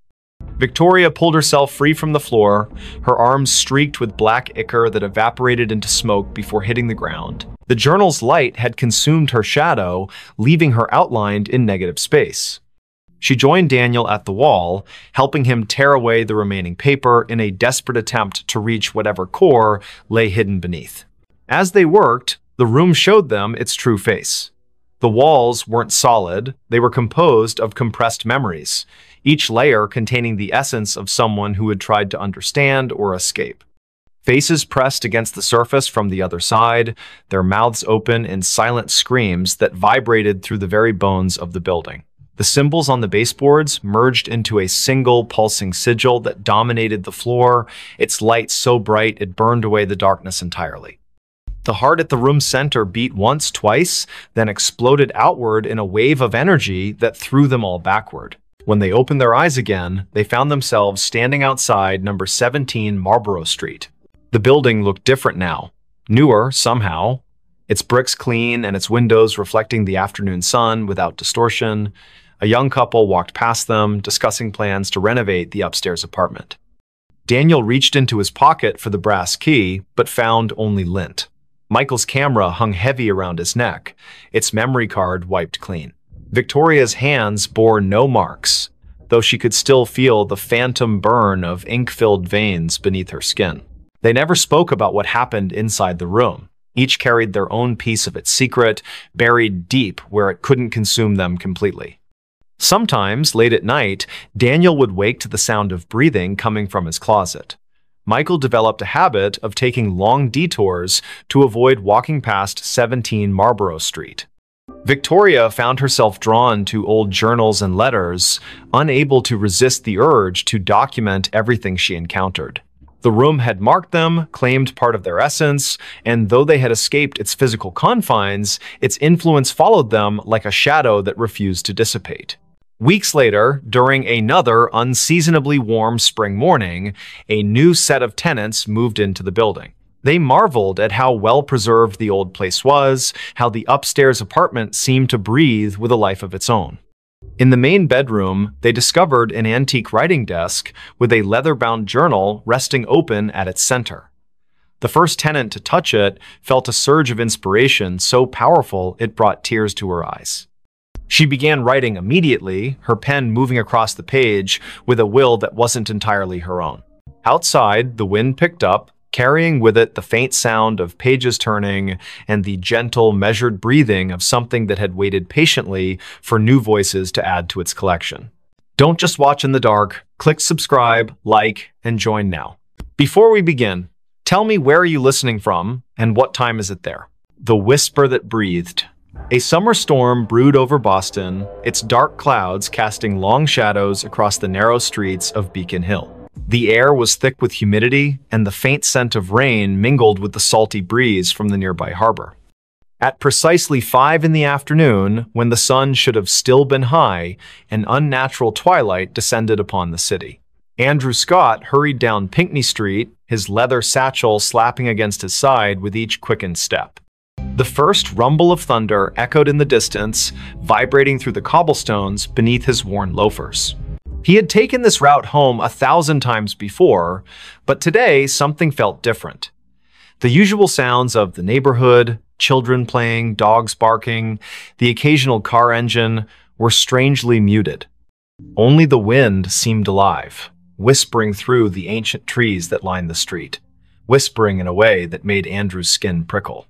Victoria pulled herself free from the floor, her arms streaked with black ichor that evaporated into smoke before hitting the ground. The journal's light had consumed her shadow, leaving her outlined in negative space. She joined Daniel at the wall, helping him tear away the remaining paper in a desperate attempt to reach whatever core lay hidden beneath. As they worked, the room showed them its true face. The walls weren't solid, they were composed of compressed memories, each layer containing the essence of someone who had tried to understand or escape. Faces pressed against the surface from the other side, their mouths open in silent screams that vibrated through the very bones of the building. The symbols on the baseboards merged into a single pulsing sigil that dominated the floor, its light so bright it burned away the darkness entirely. The heart at the room's center beat once, twice, then exploded outward in a wave of energy that threw them all backward. When they opened their eyes again, they found themselves standing outside number 17 Marlborough Street. The building looked different now, newer somehow, its bricks clean and its windows reflecting the afternoon sun without distortion. A young couple walked past them, discussing plans to renovate the upstairs apartment. Daniel reached into his pocket for the brass key, but found only lint. Michael's camera hung heavy around his neck, its memory card wiped clean. Victoria's hands bore no marks, though she could still feel the phantom burn of ink-filled veins beneath her skin. They never spoke about what happened inside the room. Each carried their own piece of its secret, buried deep where it couldn't consume them completely. Sometimes, late at night, Daniel would wake to the sound of breathing coming from his closet. Michael developed a habit of taking long detours to avoid walking past 17 Marlborough Street. Victoria found herself drawn to old journals and letters, unable to resist the urge to document everything she encountered. The room had marked them, claimed part of their essence, and though they had escaped its physical confines, its influence followed them like a shadow that refused to dissipate. Weeks later, during another unseasonably warm spring morning, a new set of tenants moved into the building. They marveled at how well-preserved the old place was, how the upstairs apartment seemed to breathe with a life of its own. In the main bedroom, they discovered an antique writing desk with a leather-bound journal resting open at its center. The first tenant to touch it felt a surge of inspiration so powerful it brought tears to her eyes. She began writing immediately, her pen moving across the page with a will that wasn't entirely her own. Outside, the wind picked up, carrying with it the faint sound of pages turning and the gentle, measured breathing of something that had waited patiently for new voices to add to its collection. Don't just watch in the dark. Click subscribe, like, and join now. Before we begin, tell me, where are you listening from and what time is it there? The Whisper That Breathed. A summer storm brewed over Boston, its dark clouds casting long shadows across the narrow streets of Beacon Hill. The air was thick with humidity, and the faint scent of rain mingled with the salty breeze from the nearby harbor. At precisely 5 in the afternoon, when the sun should have still been high, an unnatural twilight descended upon the city. Andrew Scott hurried down Pinckney Street, his leather satchel slapping against his side with each quickened step. The first rumble of thunder echoed in the distance, vibrating through the cobblestones beneath his worn loafers. He had taken this route home 1,000 times before, but today something felt different. The usual sounds of the neighborhood, children playing, dogs barking, the occasional car engine, were strangely muted. Only the wind seemed alive, whispering through the ancient trees that lined the street, whispering in a way that made Andrew's skin prickle.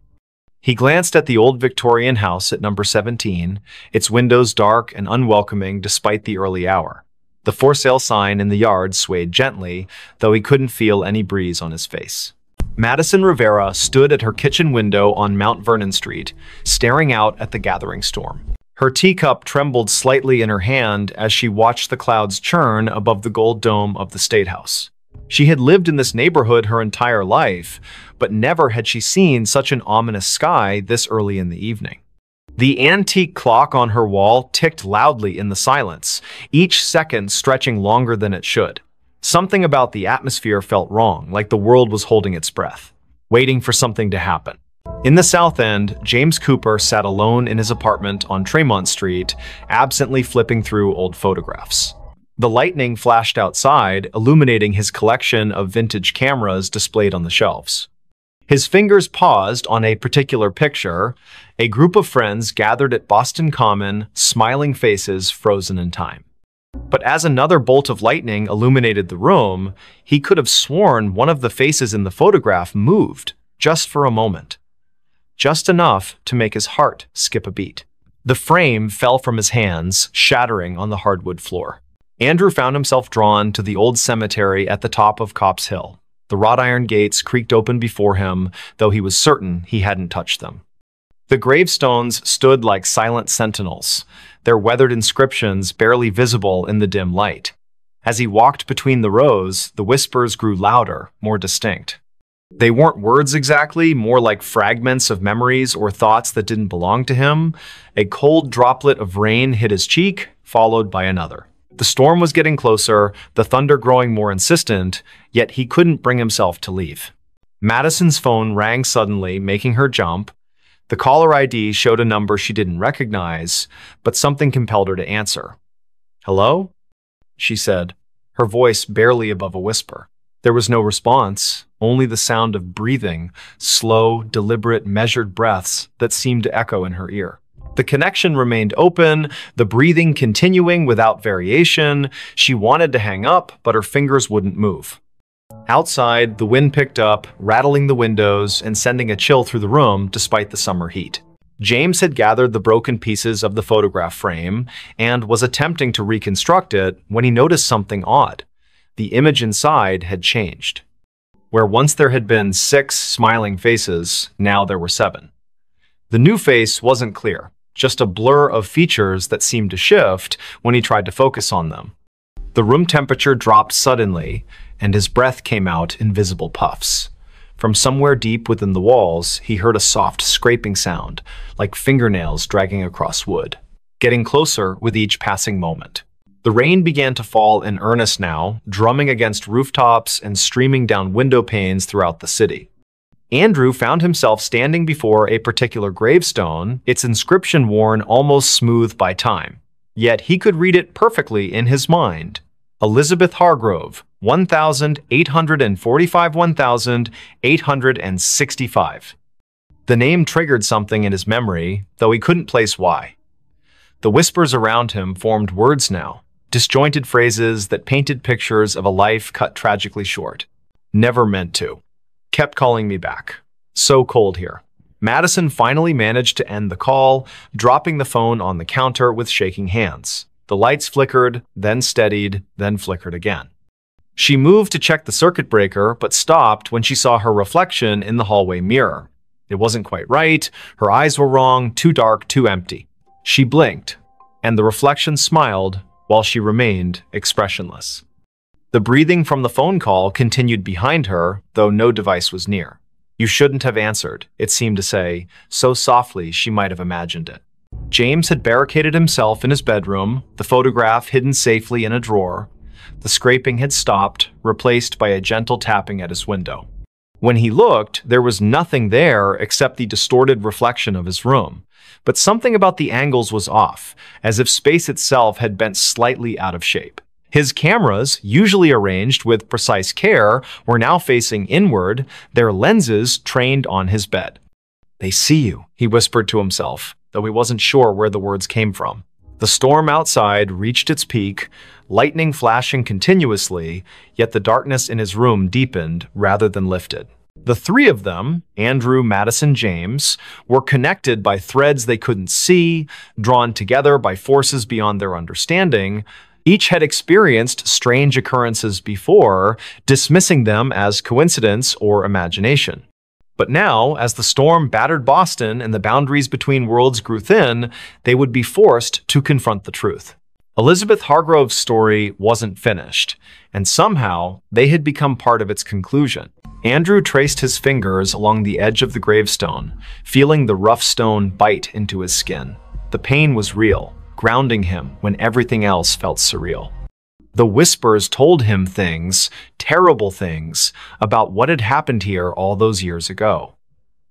He glanced at the old Victorian house at number 17, its windows dark and unwelcoming despite the early hour. The for sale sign in the yard swayed gently, though he couldn't feel any breeze on his face. Madison Rivera stood at her kitchen window on Mount Vernon Street, staring out at the gathering storm. Her teacup trembled slightly in her hand as she watched the clouds churn above the gold dome of the State House. She had lived in this neighborhood her entire life, but never had she seen such an ominous sky this early in the evening. The antique clock on her wall ticked loudly in the silence, each second stretching longer than it should. Something about the atmosphere felt wrong, like the world was holding its breath, waiting for something to happen. In the South End, James Cooper sat alone in his apartment on Tremont Street, absently flipping through old photographs. The lightning flashed outside, illuminating his collection of vintage cameras displayed on the shelves. His fingers paused on a particular picture, a group of friends gathered at Boston Common, smiling faces frozen in time. But as another bolt of lightning illuminated the room, he could have sworn one of the faces in the photograph moved, just for a moment. Just enough to make his heart skip a beat. The frame fell from his hands, shattering on the hardwood floor. Andrew found himself drawn to the old cemetery at the top of Copp's Hill. The wrought iron gates creaked open before him, though he was certain he hadn't touched them. The gravestones stood like silent sentinels, their weathered inscriptions barely visible in the dim light. As he walked between the rows, the whispers grew louder, more distinct. They weren't words exactly, more like fragments of memories or thoughts that didn't belong to him. A cold droplet of rain hit his cheek, followed by another. The storm was getting closer, the thunder growing more insistent, yet he couldn't bring himself to leave. Madison's phone rang suddenly, making her jump. The caller ID showed a number she didn't recognize, but something compelled her to answer. "Hello?" she said, her voice barely above a whisper. There was no response, only the sound of breathing, slow, deliberate, measured breaths that seemed to echo in her ear. The connection remained open, the breathing continuing without variation. She wanted to hang up, but her fingers wouldn't move. Outside, the wind picked up, rattling the windows and sending a chill through the room despite the summer heat. James had gathered the broken pieces of the photograph frame and was attempting to reconstruct it when he noticed something odd. The image inside had changed. Where once there had been 6 smiling faces, now there were 7. The new face wasn't clear, just a blur of features that seemed to shift when he tried to focus on them. The room temperature dropped suddenly, and his breath came out in visible puffs. From somewhere deep within the walls, he heard a soft scraping sound, like fingernails dragging across wood, getting closer with each passing moment. The rain began to fall in earnest now, drumming against rooftops and streaming down window panes throughout the city. Andrew found himself standing before a particular gravestone, its inscription worn almost smooth by time. Yet he could read it perfectly in his mind. Elizabeth Hargrove, 1845–1865. The name triggered something in his memory, though he couldn't place why. The whispers around him formed words now, disjointed phrases that painted pictures of a life cut tragically short. Never meant to. Kept calling me back. So cold here. Madison finally managed to end the call, dropping the phone on the counter with shaking hands. The lights flickered, then steadied, then flickered again. She moved to check the circuit breaker, but stopped when she saw her reflection in the hallway mirror. It wasn't quite right, her eyes were wrong, too dark, too empty. She blinked, and the reflection smiled while she remained expressionless. The breathing from the phone call continued behind her, though no device was near. "You shouldn't have answered," it seemed to say, so softly she might have imagined it. James had barricaded himself in his bedroom, the photograph hidden safely in a drawer. The scraping had stopped, replaced by a gentle tapping at his window. When he looked, there was nothing there except the distorted reflection of his room. But something about the angles was off, as if space itself had bent slightly out of shape. His cameras, usually arranged with precise care, were now facing inward, their lenses trained on his bed. "They see you," he whispered to himself, though he wasn't sure where the words came from. The storm outside reached its peak, lightning flashing continuously, yet the darkness in his room deepened rather than lifted. The 3 of them, Andrew, Madison, James, were connected by threads they couldn't see, drawn together by forces beyond their understanding. Each had experienced strange occurrences before, dismissing them as coincidence or imagination. But now, as the storm battered Boston and the boundaries between worlds grew thin, they would be forced to confront the truth. Elizabeth Hargrove's story wasn't finished, and somehow they had become part of its conclusion. Andrew traced his fingers along the edge of the gravestone, feeling the rough stone bite into his skin. The pain was real, grounding him when everything else felt surreal. The whispers told him things, terrible things, about what had happened here all those years ago.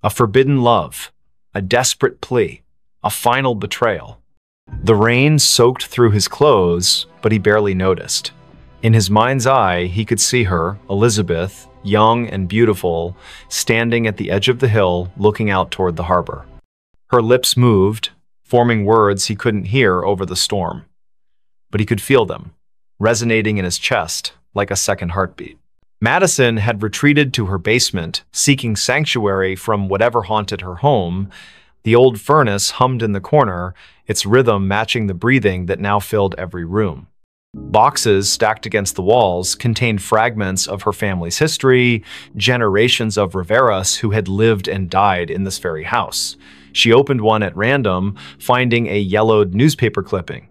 A forbidden love, a desperate plea, a final betrayal. The rain soaked through his clothes, but he barely noticed. In his mind's eye, he could see her, Elizabeth, young and beautiful, standing at the edge of the hill, looking out toward the harbor. Her lips moved, forming words he couldn't hear over the storm. But he could feel them, resonating in his chest like a second heartbeat. Madison had retreated to her basement, seeking sanctuary from whatever haunted her home. The old furnace hummed in the corner, its rhythm matching the breathing that now filled every room. Boxes stacked against the walls contained fragments of her family's history, generations of Riveras who had lived and died in this very house. She opened one at random, finding a yellowed newspaper clipping.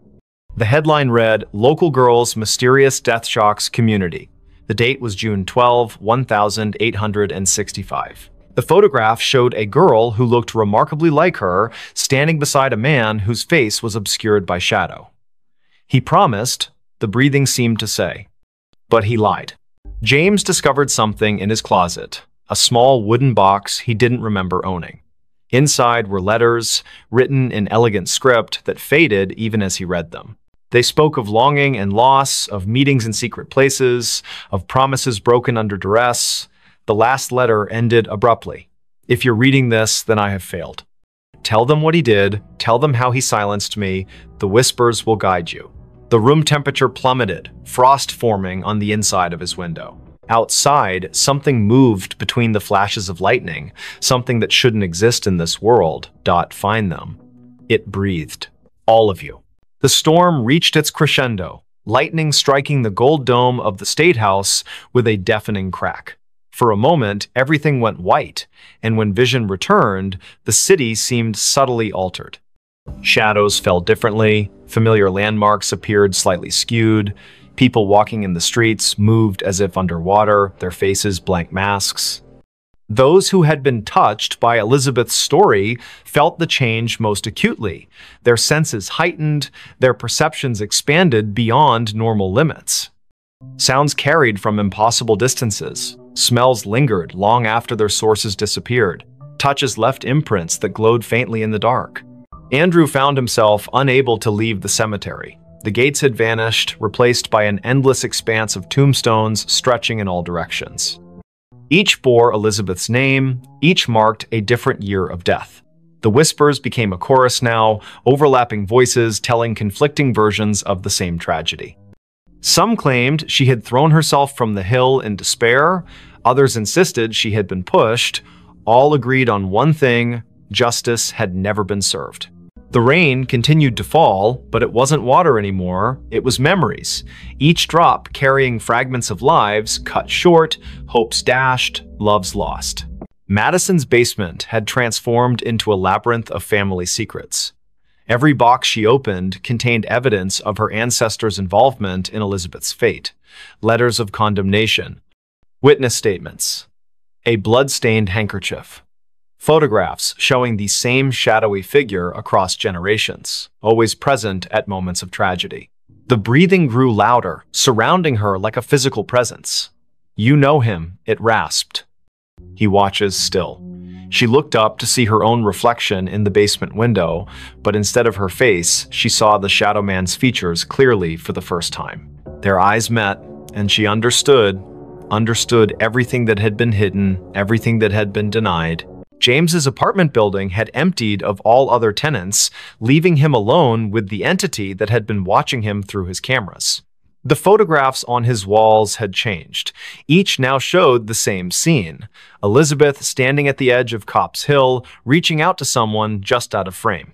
The headline read, "Local Girl's Mysterious Death Shocks Community." The date was June 12, 1865. The photograph showed a girl who looked remarkably like her, standing beside a man whose face was obscured by shadow. He promised, the breathing seemed to say. But he lied. James discovered something in his closet, a small wooden box he didn't remember owning. Inside were letters, written in elegant script that faded even as he read them. They spoke of longing and loss, of meetings in secret places, of promises broken under duress. The last letter ended abruptly. "If you're reading this, then I have failed. Tell them what he did, tell them how he silenced me, the whispers will guide you." The room temperature plummeted, frost forming on the inside of his window. Outside, something moved between the flashes of lightning, something that shouldn't exist in this world. Find them. It breathed. All of you. The storm reached its crescendo, lightning striking the gold dome of the State House with a deafening crack. For a moment, everything went white, and when vision returned, the city seemed subtly altered. Shadows fell differently, familiar landmarks appeared slightly skewed, people walking in the streets moved as if underwater, their faces blank masks. Those who had been touched by Elizabeth's story felt the change most acutely. Their senses heightened, their perceptions expanded beyond normal limits. Sounds carried from impossible distances. Smells lingered long after their sources disappeared. Touches left imprints that glowed faintly in the dark. Andrew found himself unable to leave the cemetery. The gates had vanished, replaced by an endless expanse of tombstones stretching in all directions. Each bore Elizabeth's name, each marked a different year of death. The whispers became a chorus now, overlapping voices telling conflicting versions of the same tragedy. Some claimed she had thrown herself from the hill in despair, others insisted she had been pushed. All agreed on one thing: justice had never been served. The rain continued to fall, but it wasn't water anymore, it was memories, each drop carrying fragments of lives cut short, hopes dashed, loves lost. Madison's basement had transformed into a labyrinth of family secrets. Every box she opened contained evidence of her ancestors' involvement in Elizabeth's fate, letters of condemnation, witness statements, a blood-stained handkerchief, photographs showing the same shadowy figure across generations, always present at moments of tragedy. The breathing grew louder, surrounding her like a physical presence. "You know him," it rasped. "He watches still." She looked up to see her own reflection in the basement window, but instead of her face, she saw the Shadow Man's features clearly for the first time. Their eyes met, and she understood everything that had been hidden, everything that had been denied. James's apartment building had emptied of all other tenants, leaving him alone with the entity that had been watching him through his cameras. The photographs on his walls had changed. Each now showed the same scene: Elizabeth standing at the edge of Copp's Hill, reaching out to someone just out of frame.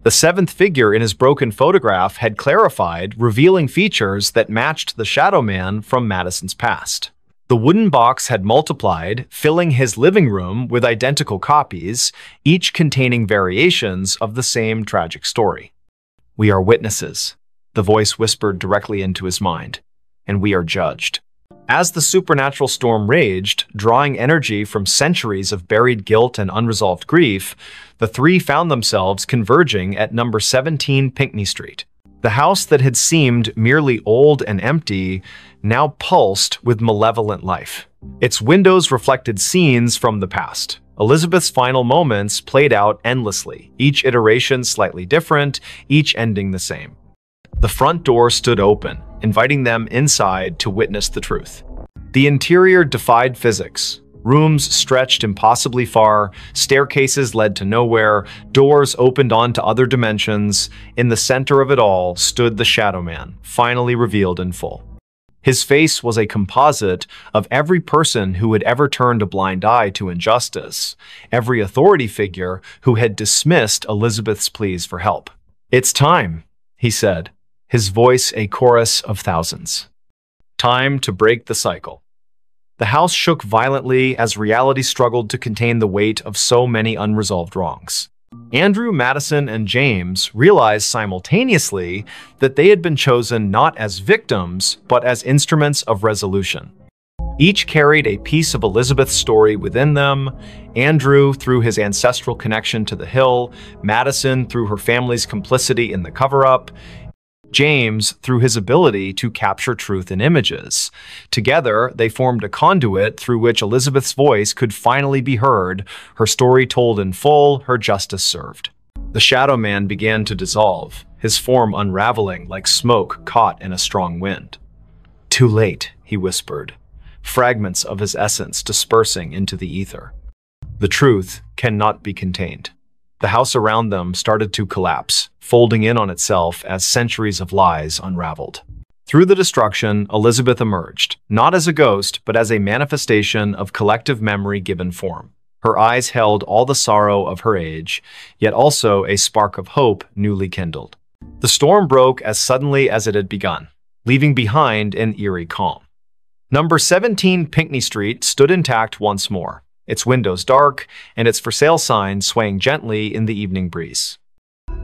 The seventh figure in his broken photograph had clarified, revealing features that matched the Shadow Man from Madison's past. The wooden box had multiplied, filling his living room with identical copies, each containing variations of the same tragic story. "We are witnesses," the voice whispered directly into his mind, "and we are judged." As the supernatural storm raged, drawing energy from centuries of buried guilt and unresolved grief, the three found themselves converging at number 17 Pinckney Street. The house that had seemed merely old and empty now pulsed with malevolent life. Its windows reflected scenes from the past. Elizabeth's final moments played out endlessly, each iteration slightly different, each ending the same. The front door stood open, inviting them inside to witness the truth. The interior defied physics. Rooms stretched impossibly far, staircases led to nowhere, doors opened onto other dimensions. In the center of it all stood the Shadow Man, finally revealed in full. His face was a composite of every person who had ever turned a blind eye to injustice, every authority figure who had dismissed Elizabeth's pleas for help. "It's time," he said. his voice a chorus of thousands. Time to break the cycle. The house shook violently as reality struggled to contain the weight of so many unresolved wrongs. Andrew, Madison, and James realized simultaneously that they had been chosen not as victims, but as instruments of resolution. Each carried a piece of Elizabeth's story within them. Andrew through his ancestral connection to the hill, Madison through her family's complicity in the cover-up, James through his ability to capture truth in images. Together, they formed a conduit through which Elizabeth's voice could finally be heard, her story told in full, her justice served. The Shadow Man began to dissolve, his form unraveling like smoke caught in a strong wind. "Too late," he whispered, fragments of his essence dispersing into the ether. The truth cannot be contained. The house around them started to collapse, folding in on itself as centuries of lies unraveled. Through the destruction, Elizabeth emerged, not as a ghost, but as a manifestation of collective memory given form. Her eyes held all the sorrow of her age, yet also a spark of hope newly kindled. The storm broke as suddenly as it had begun, leaving behind an eerie calm. Number 17 Pinckney Street stood intact once more, its windows dark, and its for sale sign swaying gently in the evening breeze.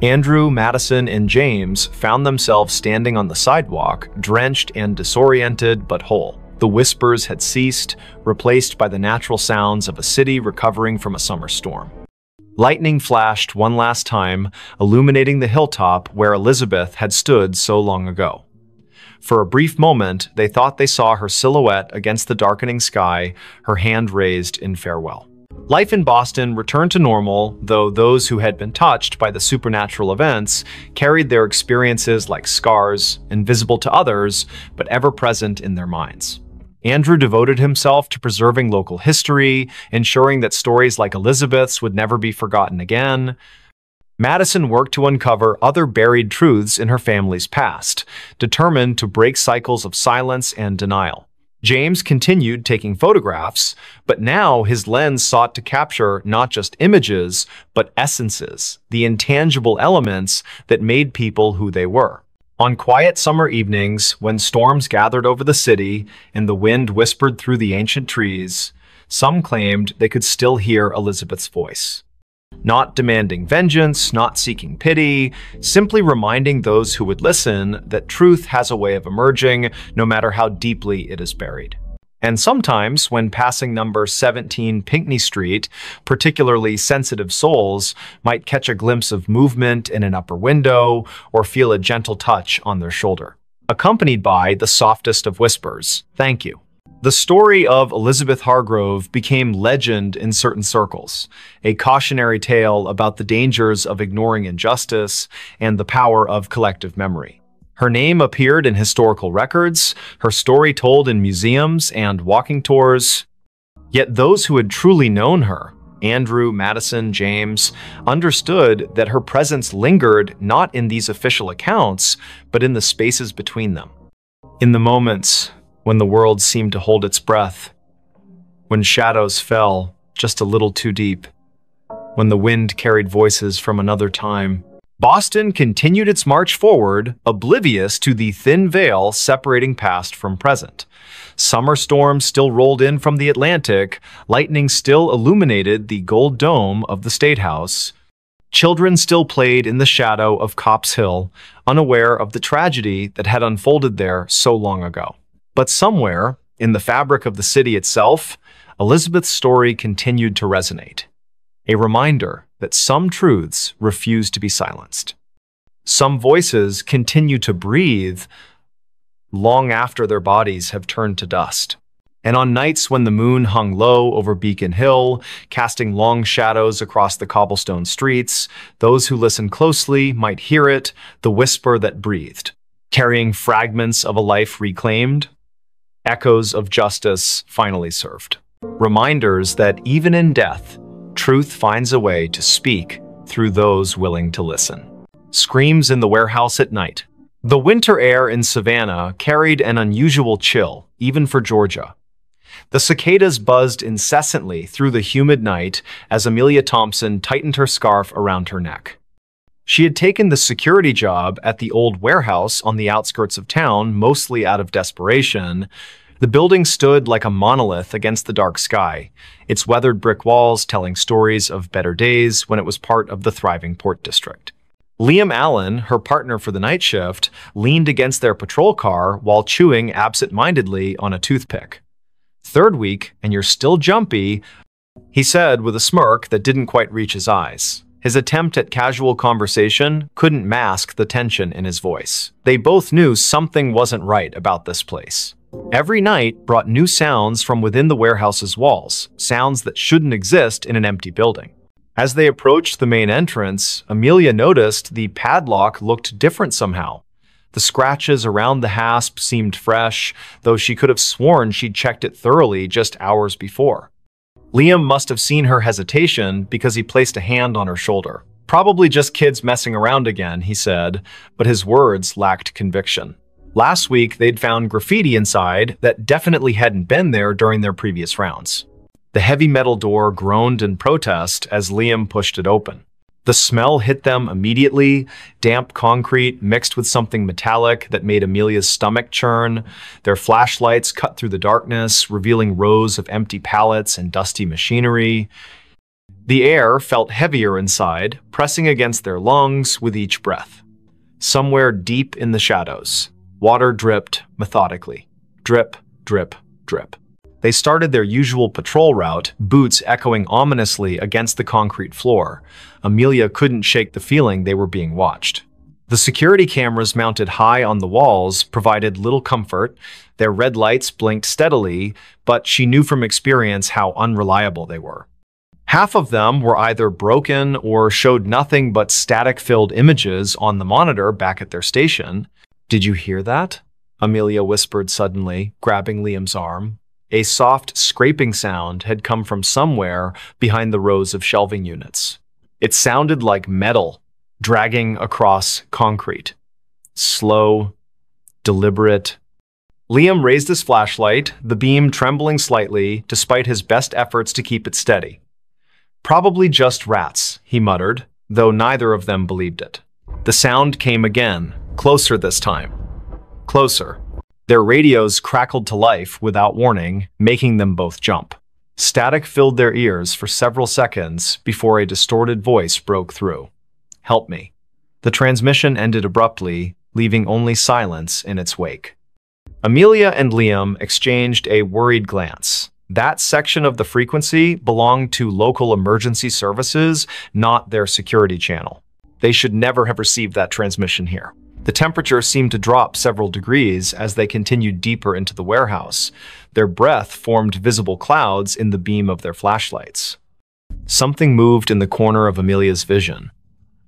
Andrew, Madison, and James found themselves standing on the sidewalk, drenched and disoriented but whole. The whispers had ceased, replaced by the natural sounds of a city recovering from a summer storm. Lightning flashed one last time, illuminating the hilltop where Elizabeth had stood so long ago. For a brief moment, they thought they saw her silhouette against the darkening sky, her hand raised in farewell. Life in Boston returned to normal, though those who had been touched by the supernatural events carried their experiences like scars, invisible to others, but ever present in their minds. Andrew devoted himself to preserving local history, ensuring that stories like Elizabeth's would never be forgotten again. Madison worked to uncover other buried truths in her family's past, determined to break cycles of silence and denial. James continued taking photographs, but now his lens sought to capture not just images, but essences, the intangible elements that made people who they were. On quiet summer evenings, when storms gathered over the city and the wind whispered through the ancient trees, some claimed they could still hear Elizabeth's voice. Not demanding vengeance, not seeking pity, simply reminding those who would listen that truth has a way of emerging, no matter how deeply it is buried. And sometimes, when passing number 17 Pinckney Street, particularly sensitive souls might catch a glimpse of movement in an upper window or feel a gentle touch on their shoulder, accompanied by the softest of whispers, "Thank you." The story of Elizabeth Hargrove became legend in certain circles, a cautionary tale about the dangers of ignoring injustice and the power of collective memory. Her name appeared in historical records, her story told in museums and walking tours. Yet those who had truly known her, Andrew, Madison, James, understood that her presence lingered not in these official accounts, but in the spaces between them. In the moments when the world seemed to hold its breath, when shadows fell just a little too deep, when the wind carried voices from another time, Boston continued its march forward, oblivious to the thin veil separating past from present. Summer storms still rolled in from the Atlantic, lightning still illuminated the gold dome of the State House. Children still played in the shadow of Copp's Hill, unaware of the tragedy that had unfolded there so long ago. But somewhere, in the fabric of the city itself, Elizabeth's story continued to resonate. A reminder that some truths refuse to be silenced. Some voices continue to breathe long after their bodies have turned to dust. And on nights when the moon hung low over Beacon Hill, casting long shadows across the cobblestone streets, those who listened closely might hear it, the whisper that breathed, carrying fragments of a life reclaimed, echoes of justice finally served. Reminders that even in death, truth finds a way to speak through those willing to listen. Screams in the warehouse at night. The winter air in Savannah carried an unusual chill, even for Georgia. The cicadas buzzed incessantly through the humid night as Amelia Thompson tightened her scarf around her neck. She had taken the security job at the old warehouse on the outskirts of town, mostly out of desperation. The building stood like a monolith against the dark sky, its weathered brick walls telling stories of better days when it was part of the thriving port district. Liam Allen, her partner for the night shift, leaned against their patrol car while chewing absent-mindedly on a toothpick. "Third week, and you're still jumpy," he said with a smirk that didn't quite reach his eyes. His attempt at casual conversation couldn't mask the tension in his voice. They both knew something wasn't right about this place. Every night brought new sounds from within the warehouse's walls, sounds that shouldn't exist in an empty building. As they approached the main entrance, Amelia noticed the padlock looked different somehow. The scratches around the hasp seemed fresh, though she could have sworn she'd checked it thoroughly just hours before. Liam must have seen her hesitation because he placed a hand on her shoulder. "Probably just kids messing around again," he said, but his words lacked conviction. Last week, they'd found graffiti inside that definitely hadn't been there during their previous rounds. The heavy metal door groaned in protest as Liam pushed it open. The smell hit them immediately, damp concrete mixed with something metallic that made Amelia's stomach churn. Their flashlights cut through the darkness, revealing rows of empty pallets and dusty machinery. The air felt heavier inside, pressing against their lungs with each breath. Somewhere deep in the shadows, water dripped methodically. Drip, drip, drip. They started their usual patrol route, boots echoing ominously against the concrete floor. Amelia couldn't shake the feeling they were being watched. The security cameras mounted high on the walls provided little comfort. Their red lights blinked steadily, but she knew from experience how unreliable they were. Half of them were either broken or showed nothing but static-filled images on the monitor back at their station. "Did you hear that?" Amelia whispered suddenly, grabbing Liam's arm. A soft scraping sound had come from somewhere behind the rows of shelving units. It sounded like metal dragging across concrete. Slow, deliberate. Liam raised his flashlight, the beam trembling slightly despite his best efforts to keep it steady. "Probably just rats," he muttered, though neither of them believed it. The sound came again, closer this time. Closer. Their radios crackled to life without warning, making them both jump. Static filled their ears for several seconds before a distorted voice broke through. "Help me." The transmission ended abruptly, leaving only silence in its wake. Amelia and Liam exchanged a worried glance. That section of the frequency belonged to local emergency services, not their security channel. They should never have received that transmission here. The temperature seemed to drop several degrees as they continued deeper into the warehouse. Their breath formed visible clouds in the beam of their flashlights. Something moved in the corner of Amelia's vision.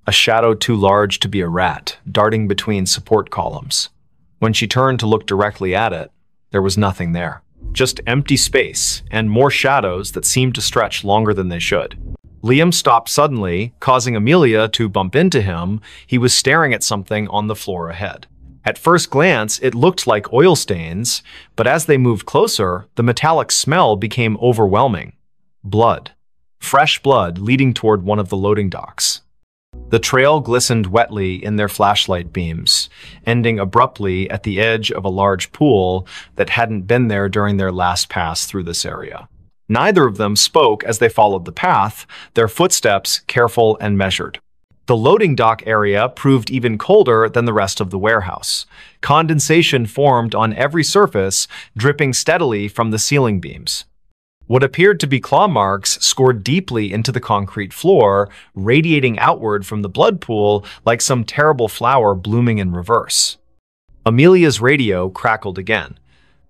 A shadow too large to be a rat, darting between support columns. When she turned to look directly at it, there was nothing there. Just empty space and more shadows that seemed to stretch longer than they should. Liam stopped suddenly, causing Amelia to bump into him. He was staring at something on the floor ahead. At first glance, it looked like oil stains, but as they moved closer, the metallic smell became overwhelming. Blood. Fresh blood leading toward one of the loading docks. The trail glistened wetly in their flashlight beams, ending abruptly at the edge of a large pool that hadn't been there during their last pass through this area. Neither of them spoke as they followed the path, their footsteps careful and measured. The loading dock area proved even colder than the rest of the warehouse. Condensation formed on every surface, dripping steadily from the ceiling beams. What appeared to be claw marks scored deeply into the concrete floor, radiating outward from the blood pool like some terrible flower blooming in reverse. Amelia's radio crackled again.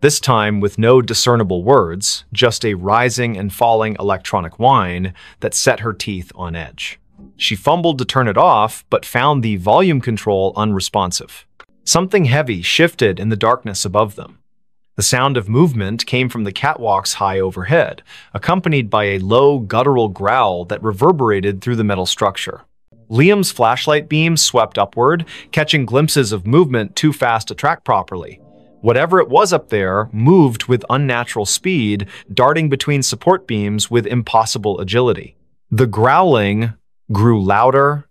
This time with no discernible words, just a rising and falling electronic whine that set her teeth on edge. She fumbled to turn it off, but found the volume control unresponsive. Something heavy shifted in the darkness above them. The sound of movement came from the catwalks high overhead, accompanied by a low, guttural growl that reverberated through the metal structure. Liam's flashlight beam swept upward, catching glimpses of movement too fast to track properly. Whatever it was up there moved with unnatural speed, darting between support beams with impossible agility. The growling grew louder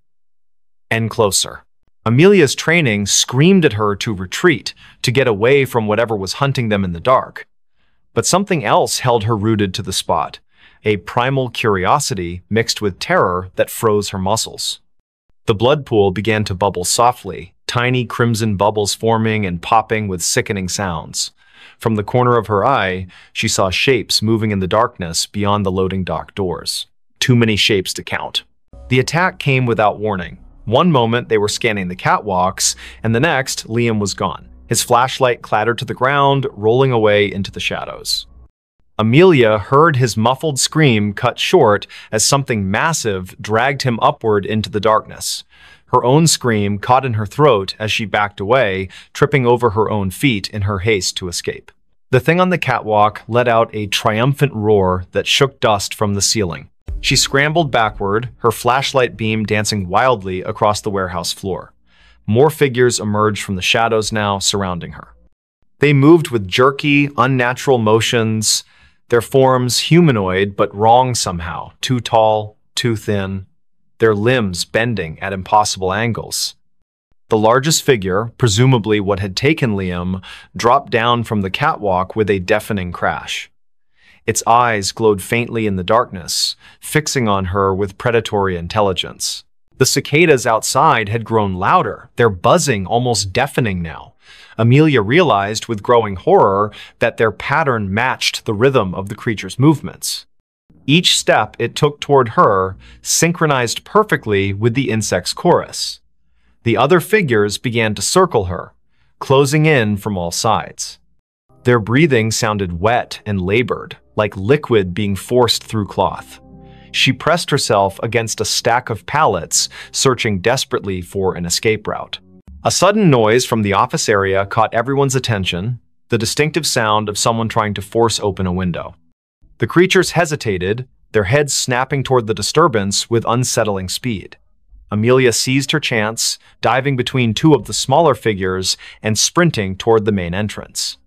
and closer. Amelia's training screamed at her to retreat, to get away from whatever was hunting them in the dark. But something else held her rooted to the spot, a primal curiosity mixed with terror that froze her muscles. The blood pool began to bubble softly, tiny crimson bubbles forming and popping with sickening sounds. From the corner of her eye, she saw shapes moving in the darkness beyond the loading dock doors. Too many shapes to count. The attack came without warning. One moment they were scanning the catwalks, and the next, Liam was gone. His flashlight clattered to the ground, rolling away into the shadows. Amelia heard his muffled scream cut short as something massive dragged him upward into the darkness. Her own scream caught in her throat as she backed away, tripping over her own feet in her haste to escape. The thing on the catwalk let out a triumphant roar that shook dust from the ceiling. She scrambled backward, her flashlight beam dancing wildly across the warehouse floor. More figures emerged from the shadows now, surrounding her. They moved with jerky, unnatural motions, their forms humanoid but wrong somehow, too tall, too thin, their limbs bending at impossible angles. The largest figure, presumably what had taken Liam, dropped down from the catwalk with a deafening crash. Its eyes glowed faintly in the darkness, fixing on her with predatory intelligence. The cicadas outside had grown louder, their buzzing almost deafening now. Amelia realized with growing horror that their pattern matched the rhythm of the creature's movements. Each step it took toward her synchronized perfectly with the insect's chorus. The other figures began to circle her, closing in from all sides. Their breathing sounded wet and labored, like liquid being forced through cloth. She pressed herself against a stack of pallets, searching desperately for an escape route. A sudden noise from the office area caught everyone's attention, the distinctive sound of someone trying to force open a window. The creatures hesitated, their heads snapping toward the disturbance with unsettling speed. Amelia seized her chance, diving between two of the smaller figures and sprinting toward the main entrance.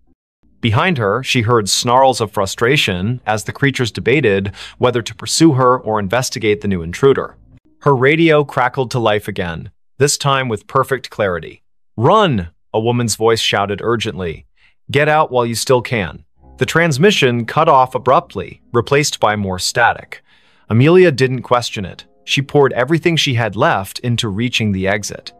Behind her, she heard snarls of frustration as the creatures debated whether to pursue her or investigate the new intruder. Her radio crackled to life again, this time with perfect clarity. "Run!" a woman's voice shouted urgently. "Get out while you still can." The transmission cut off abruptly, replaced by more static. Amelia didn't question it. She poured everything she had left into reaching the exit.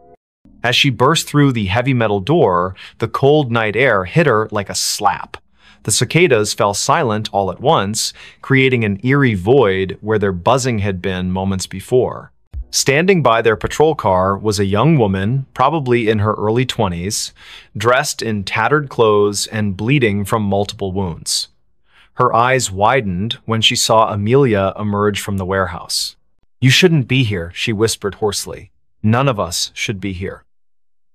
As she burst through the heavy metal door, the cold night air hit her like a slap. The cicadas fell silent all at once, creating an eerie void where their buzzing had been moments before. Standing by their patrol car was a young woman, probably in her early 20s, dressed in tattered clothes and bleeding from multiple wounds. Her eyes widened when she saw Amelia emerge from the warehouse. "You shouldn't be here," she whispered hoarsely. "None of us should be here."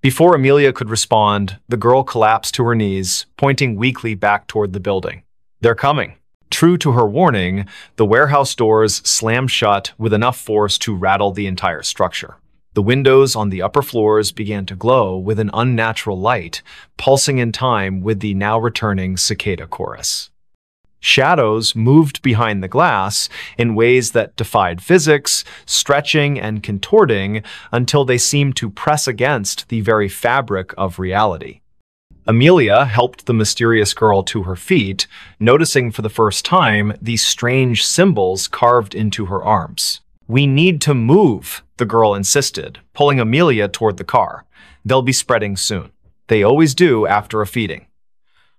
Before Amelia could respond, the girl collapsed to her knees, pointing weakly back toward the building. "They're coming." True to her warning, the warehouse doors slammed shut with enough force to rattle the entire structure. The windows on the upper floors began to glow with an unnatural light, pulsing in time with the now returning cicada chorus. Shadows moved behind the glass in ways that defied physics, stretching and contorting until they seemed to press against the very fabric of reality. Amelia helped the mysterious girl to her feet, noticing for the first time these strange symbols carved into her arms. "We need to move," the girl insisted, pulling Amelia toward the car. "They'll be spreading soon. They always do after a feeding."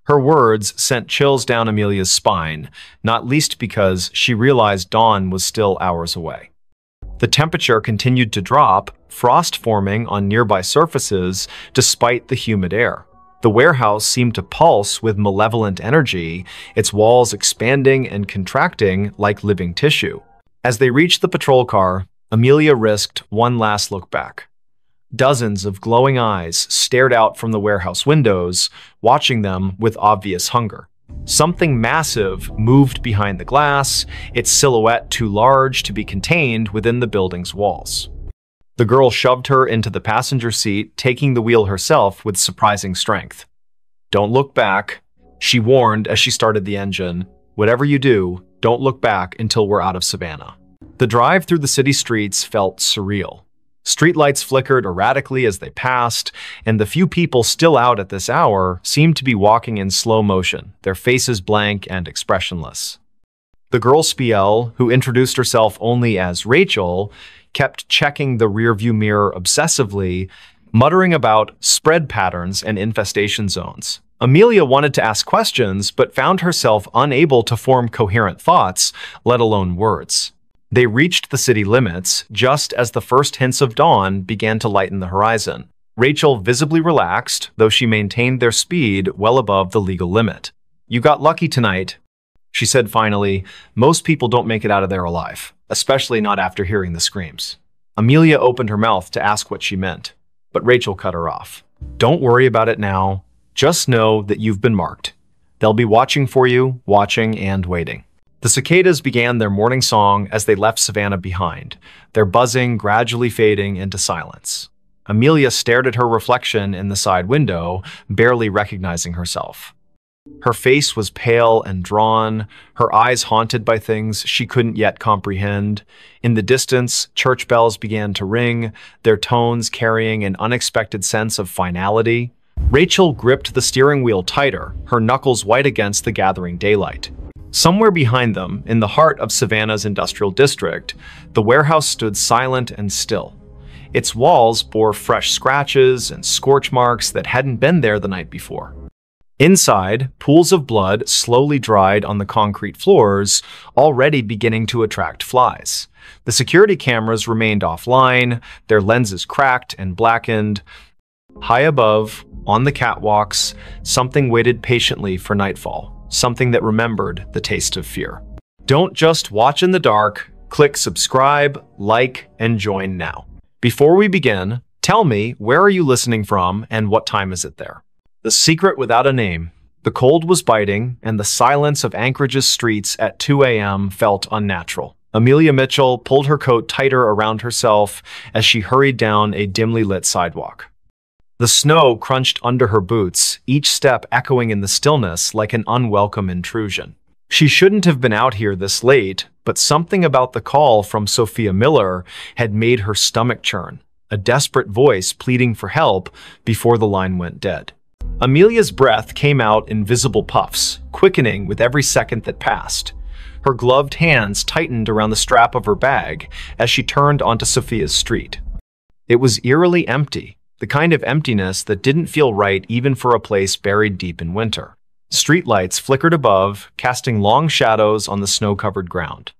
Her words sent chills down Amelia's spine, not least because she realized dawn was still hours away. The temperature continued to drop, frost forming on nearby surfaces despite the humid air. The warehouse seemed to pulse with malevolent energy, its walls expanding and contracting like living tissue. As they reached the patrol car, Amelia risked one last look back. Dozens of glowing eyes stared out from the warehouse windows, watching them with obvious hunger. Something massive moved behind the glass, its silhouette too large to be contained within the building's walls. The girl shoved her into the passenger seat, taking the wheel herself with surprising strength. "Don't look back," she warned as she started the engine. "Whatever you do, don't look back until we're out of Savannah." The drive through the city streets felt surreal. Streetlights flickered erratically as they passed, and the few people still out at this hour seemed to be walking in slow motion, their faces blank and expressionless. The girl Spiel, who introduced herself only as Rachel, kept checking the rearview mirror obsessively, muttering about spread patterns and infestation zones. Amelia wanted to ask questions, but found herself unable to form coherent thoughts, let alone words. They reached the city limits just as the first hints of dawn began to lighten the horizon. Rachel visibly relaxed, though she maintained their speed well above the legal limit. "You got lucky tonight," she said finally. "Most people don't make it out of there alive, especially not after hearing the screams." Amelia opened her mouth to ask what she meant, but Rachel cut her off. "Don't worry about it now. Just know that you've been marked. They'll be watching for you, watching and waiting." The cicadas began their morning song as they left Savannah behind, their buzzing gradually fading into silence. Amelia stared at her reflection in the side window, barely recognizing herself. Her face was pale and drawn, her eyes haunted by things she couldn't yet comprehend. In the distance, church bells began to ring, their tones carrying an unexpected sense of finality. Rachel gripped the steering wheel tighter, her knuckles white against the gathering daylight. Somewhere behind them, in the heart of Savannah's industrial district, the warehouse stood silent and still. Its walls bore fresh scratches and scorch marks that hadn't been there the night before. Inside, pools of blood slowly dried on the concrete floors, already beginning to attract flies. The security cameras remained offline, their lenses cracked and blackened. High above, on the catwalks, something waited patiently for nightfall. Something that remembered the taste of fear. Don't just watch in the dark, click subscribe, like, and join now. Before we begin, tell me, where are you listening from and what time is it there? The secret without a name. The cold was biting, and the silence of Anchorage's streets at 2 a.m. felt unnatural. Amelia Mitchell pulled her coat tighter around herself as she hurried down a dimly lit sidewalk. The snow crunched under her boots, each step echoing in the stillness like an unwelcome intrusion. She shouldn't have been out here this late, but something about the call from Sophia Miller had made her stomach churn, a desperate voice pleading for help before the line went dead. Amelia's breath came out in visible puffs, quickening with every second that passed. Her gloved hands tightened around the strap of her bag as she turned onto Sophia's street. It was eerily empty. The kind of emptiness that didn't feel right even for a place buried deep in winter. Streetlights flickered above, casting long shadows on the snow-covered ground.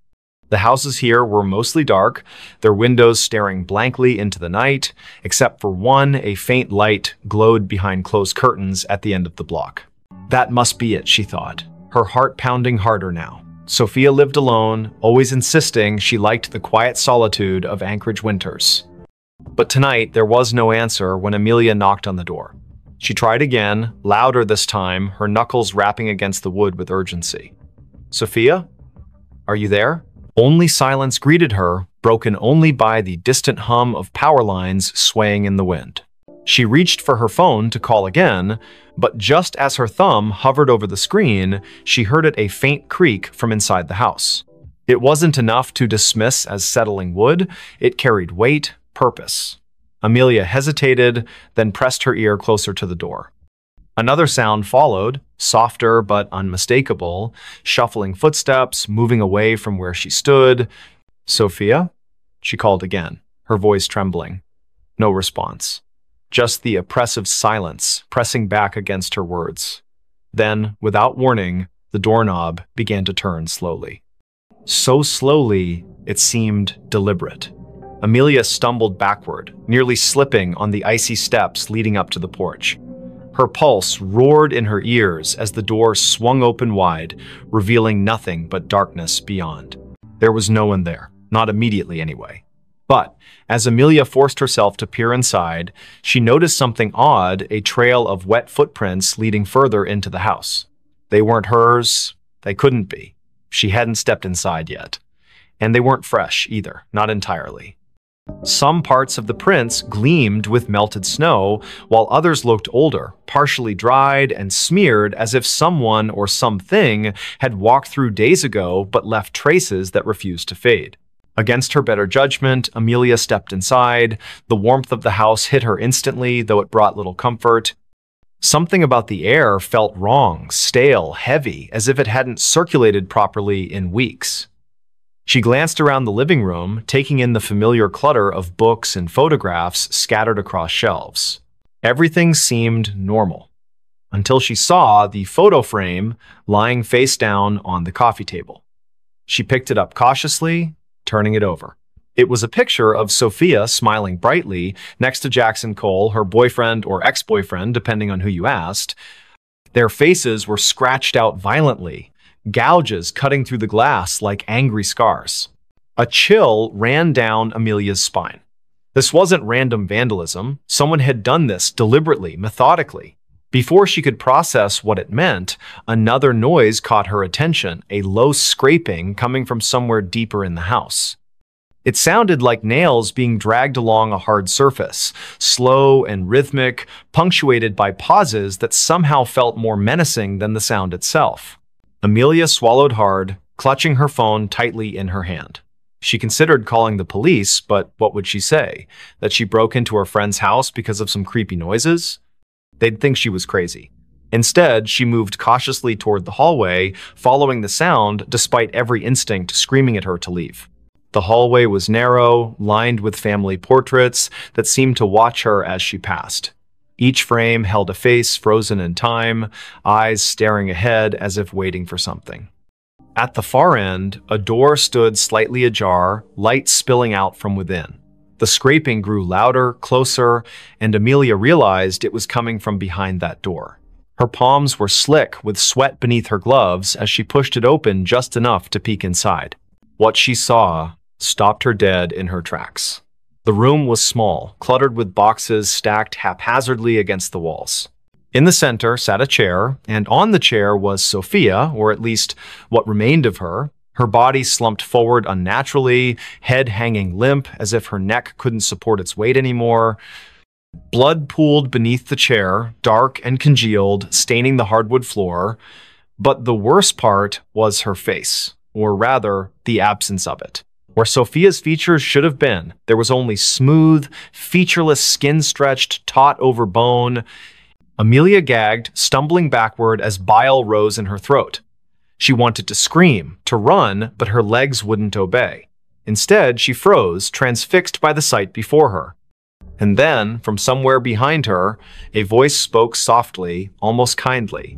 The houses here were mostly dark, their windows staring blankly into the night, except for one, a faint light glowed behind closed curtains at the end of the block. That must be it, she thought, her heart pounding harder now. Sophia lived alone, always insisting she liked the quiet solitude of Anchorage winters. But tonight, there was no answer when Amelia knocked on the door. She tried again, louder this time, her knuckles rapping against the wood with urgency. "Sophia? Are you there?" Only silence greeted her, broken only by the distant hum of power lines swaying in the wind. She reached for her phone to call again, but just as her thumb hovered over the screen, she heard it a faint creak from inside the house. It wasn't enough to dismiss as settling wood, it carried weight, purpose. Amelia hesitated, then pressed her ear closer to the door. Another sound followed, softer but unmistakable, shuffling footsteps, moving away from where she stood. "Sophia?" she called again, her voice trembling. No response. Just the oppressive silence pressing back against her words. Then, without warning, the doorknob began to turn slowly. So slowly, it seemed deliberate. Amelia stumbled backward, nearly slipping on the icy steps leading up to the porch. Her pulse roared in her ears as the door swung open wide, revealing nothing but darkness beyond. There was no one there, not immediately anyway. But as Amelia forced herself to peer inside, she noticed something odd, a trail of wet footprints leading further into the house. They weren't hers. They couldn't be. She hadn't stepped inside yet. And they weren't fresh either, not entirely. Some parts of the prints gleamed with melted snow, while others looked older, partially dried and smeared as if someone or something had walked through days ago but left traces that refused to fade. Against her better judgment, Amelia stepped inside. The warmth of the house hit her instantly, though it brought little comfort. Something about the air felt wrong, stale, heavy, as if it hadn't circulated properly in weeks. She glanced around the living room, taking in the familiar clutter of books and photographs scattered across shelves. Everything seemed normal, until she saw the photo frame lying face down on the coffee table. She picked it up cautiously, turning it over. It was a picture of Sophia smiling brightly next to Jackson Cole, her boyfriend or ex-boyfriend, depending on who you asked. Their faces were scratched out violently, gouges cutting through the glass like angry scars. A chill ran down Amelia's spine. This wasn't random vandalism. Someone had done this deliberately, methodically. Before she could process what it meant, another noise caught her attention, a low scraping coming from somewhere deeper in the house. It sounded like nails being dragged along a hard surface, slow and rhythmic, punctuated by pauses that somehow felt more menacing than the sound itself. Amelia swallowed hard, clutching her phone tightly in her hand. She considered calling the police, but what would she say? That she broke into her friend's house because of some creepy noises? They'd think she was crazy. Instead, she moved cautiously toward the hallway, following the sound despite every instinct screaming at her to leave. The hallway was narrow, lined with family portraits that seemed to watch her as she passed. Each frame held a face frozen in time, eyes staring ahead as if waiting for something. At the far end, a door stood slightly ajar, light spilling out from within. The scraping grew louder, closer, and Amelia realized it was coming from behind that door. Her palms were slick with sweat beneath her gloves as she pushed it open just enough to peek inside. What she saw stopped her dead in her tracks. The room was small, cluttered with boxes stacked haphazardly against the walls. In the center sat a chair, and on the chair was Sophia, or at least what remained of her. Her body slumped forward unnaturally, head hanging limp as if her neck couldn't support its weight anymore. Blood pooled beneath the chair, dark and congealed, staining the hardwood floor. But the worst part was her face, or rather, the absence of it. Where Sophia's features should have been, there was only smooth, featureless skin stretched taut over bone. Amelia gagged, stumbling backward as bile rose in her throat. She wanted to scream, to run, but her legs wouldn't obey. Instead, she froze, transfixed by the sight before her. And then, from somewhere behind her, a voice spoke softly, almost kindly.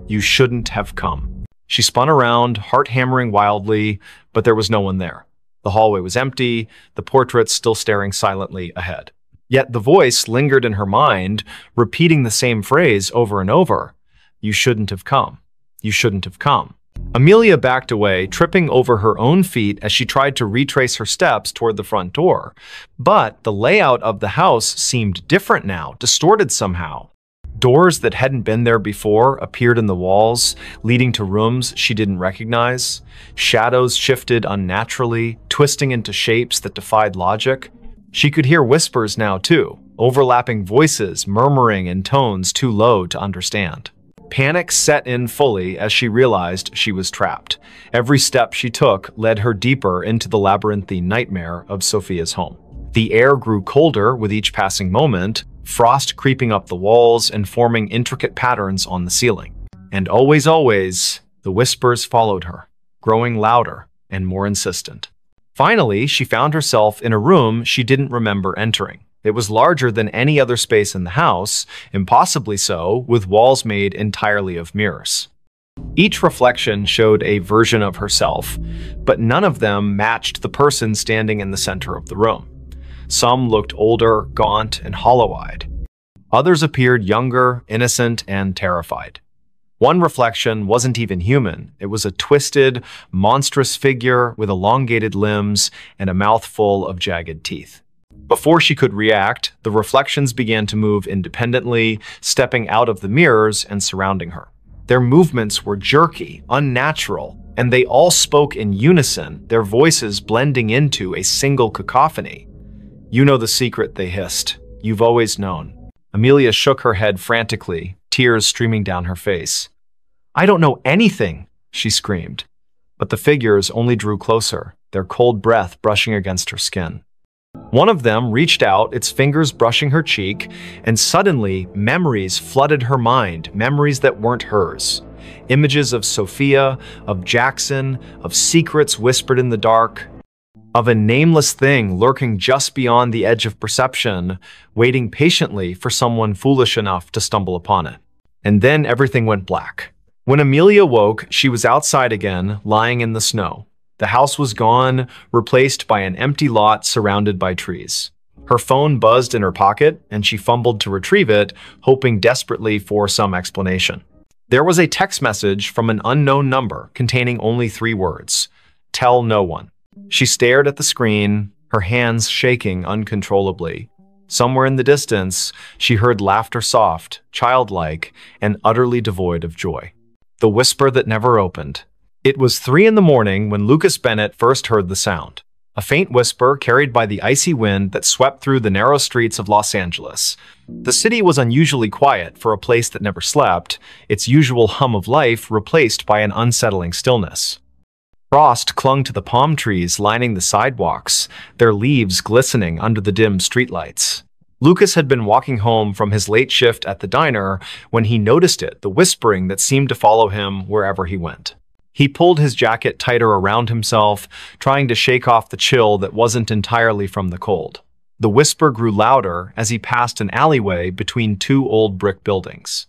"You shouldn't have come." She spun around, heart hammering wildly, but there was no one there. The hallway was empty, the portraits still staring silently ahead. Yet the voice lingered in her mind, repeating the same phrase over and over. "You shouldn't have come. You shouldn't have come." Amelia backed away, tripping over her own feet as she tried to retrace her steps toward the front door. But the layout of the house seemed different now, distorted somehow. Doors that hadn't been there before appeared in the walls, leading to rooms she didn't recognize. Shadows shifted unnaturally, twisting into shapes that defied logic. She could hear whispers now too, overlapping voices murmuring in tones too low to understand. Panic set in fully as she realized she was trapped. Every step she took led her deeper into the labyrinthine nightmare of Sophia's home. The air grew colder with each passing moment, frost creeping up the walls and forming intricate patterns on the ceiling. And always, the whispers followed her, growing louder and more insistent. Finally, she found herself in a room she didn't remember entering. It was larger than any other space in the house, impossibly so, with walls made entirely of mirrors. Each reflection showed a version of herself, but none of them matched the person standing in the center of the room. Some looked older, gaunt, and hollow-eyed. Others appeared younger, innocent, and terrified. One reflection wasn't even human. It was a twisted, monstrous figure with elongated limbs and a mouth full of jagged teeth. Before she could react, the reflections began to move independently, stepping out of the mirrors and surrounding her. Their movements were jerky, unnatural, and they all spoke in unison, their voices blending into a single cacophony. "You know the secret," they hissed. "You've always known." Amelia shook her head frantically, tears streaming down her face. "I don't know anything," she screamed. But the figures only drew closer, their cold breath brushing against her skin. One of them reached out, its fingers brushing her cheek, and suddenly memories flooded her mind, memories that weren't hers. Images of Sophia, of Jackson, of secrets whispered in the dark, of a nameless thing lurking just beyond the edge of perception, waiting patiently for someone foolish enough to stumble upon it. And then everything went black. When Amelia woke, she was outside again, lying in the snow. The house was gone, replaced by an empty lot surrounded by trees. Her phone buzzed in her pocket, and she fumbled to retrieve it, hoping desperately for some explanation. There was a text message from an unknown number containing only 3 words: "Tell no one." She stared at the screen, her hands shaking uncontrollably. Somewhere in the distance, she heard laughter, soft, childlike, and utterly devoid of joy. The whisper that never opened. It was 3 in the morning when Lucas Bennett first heard the sound. A faint whisper carried by the icy wind that swept through the narrow streets of Los Angeles. The city was unusually quiet for a place that never slept, its usual hum of life replaced by an unsettling stillness. Frost clung to the palm trees lining the sidewalks, their leaves glistening under the dim streetlights. Lucas had been walking home from his late shift at the diner when he noticed it, the whispering that seemed to follow him wherever he went. He pulled his jacket tighter around himself, trying to shake off the chill that wasn't entirely from the cold. The whisper grew louder as he passed an alleyway between 2 old brick buildings.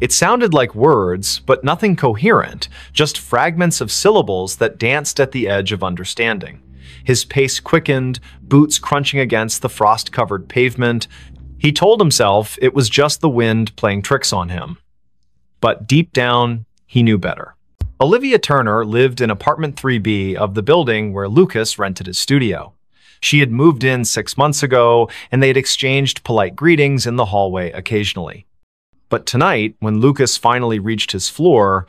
It sounded like words, but nothing coherent, just fragments of syllables that danced at the edge of understanding. His pace quickened, boots crunching against the frost-covered pavement. He told himself it was just the wind playing tricks on him. But deep down, he knew better. Olivia Turner lived in apartment 3B of the building where Lucas rented his studio. She had moved in 6 months ago, and they had exchanged polite greetings in the hallway occasionally. But tonight, when Lucas finally reached his floor,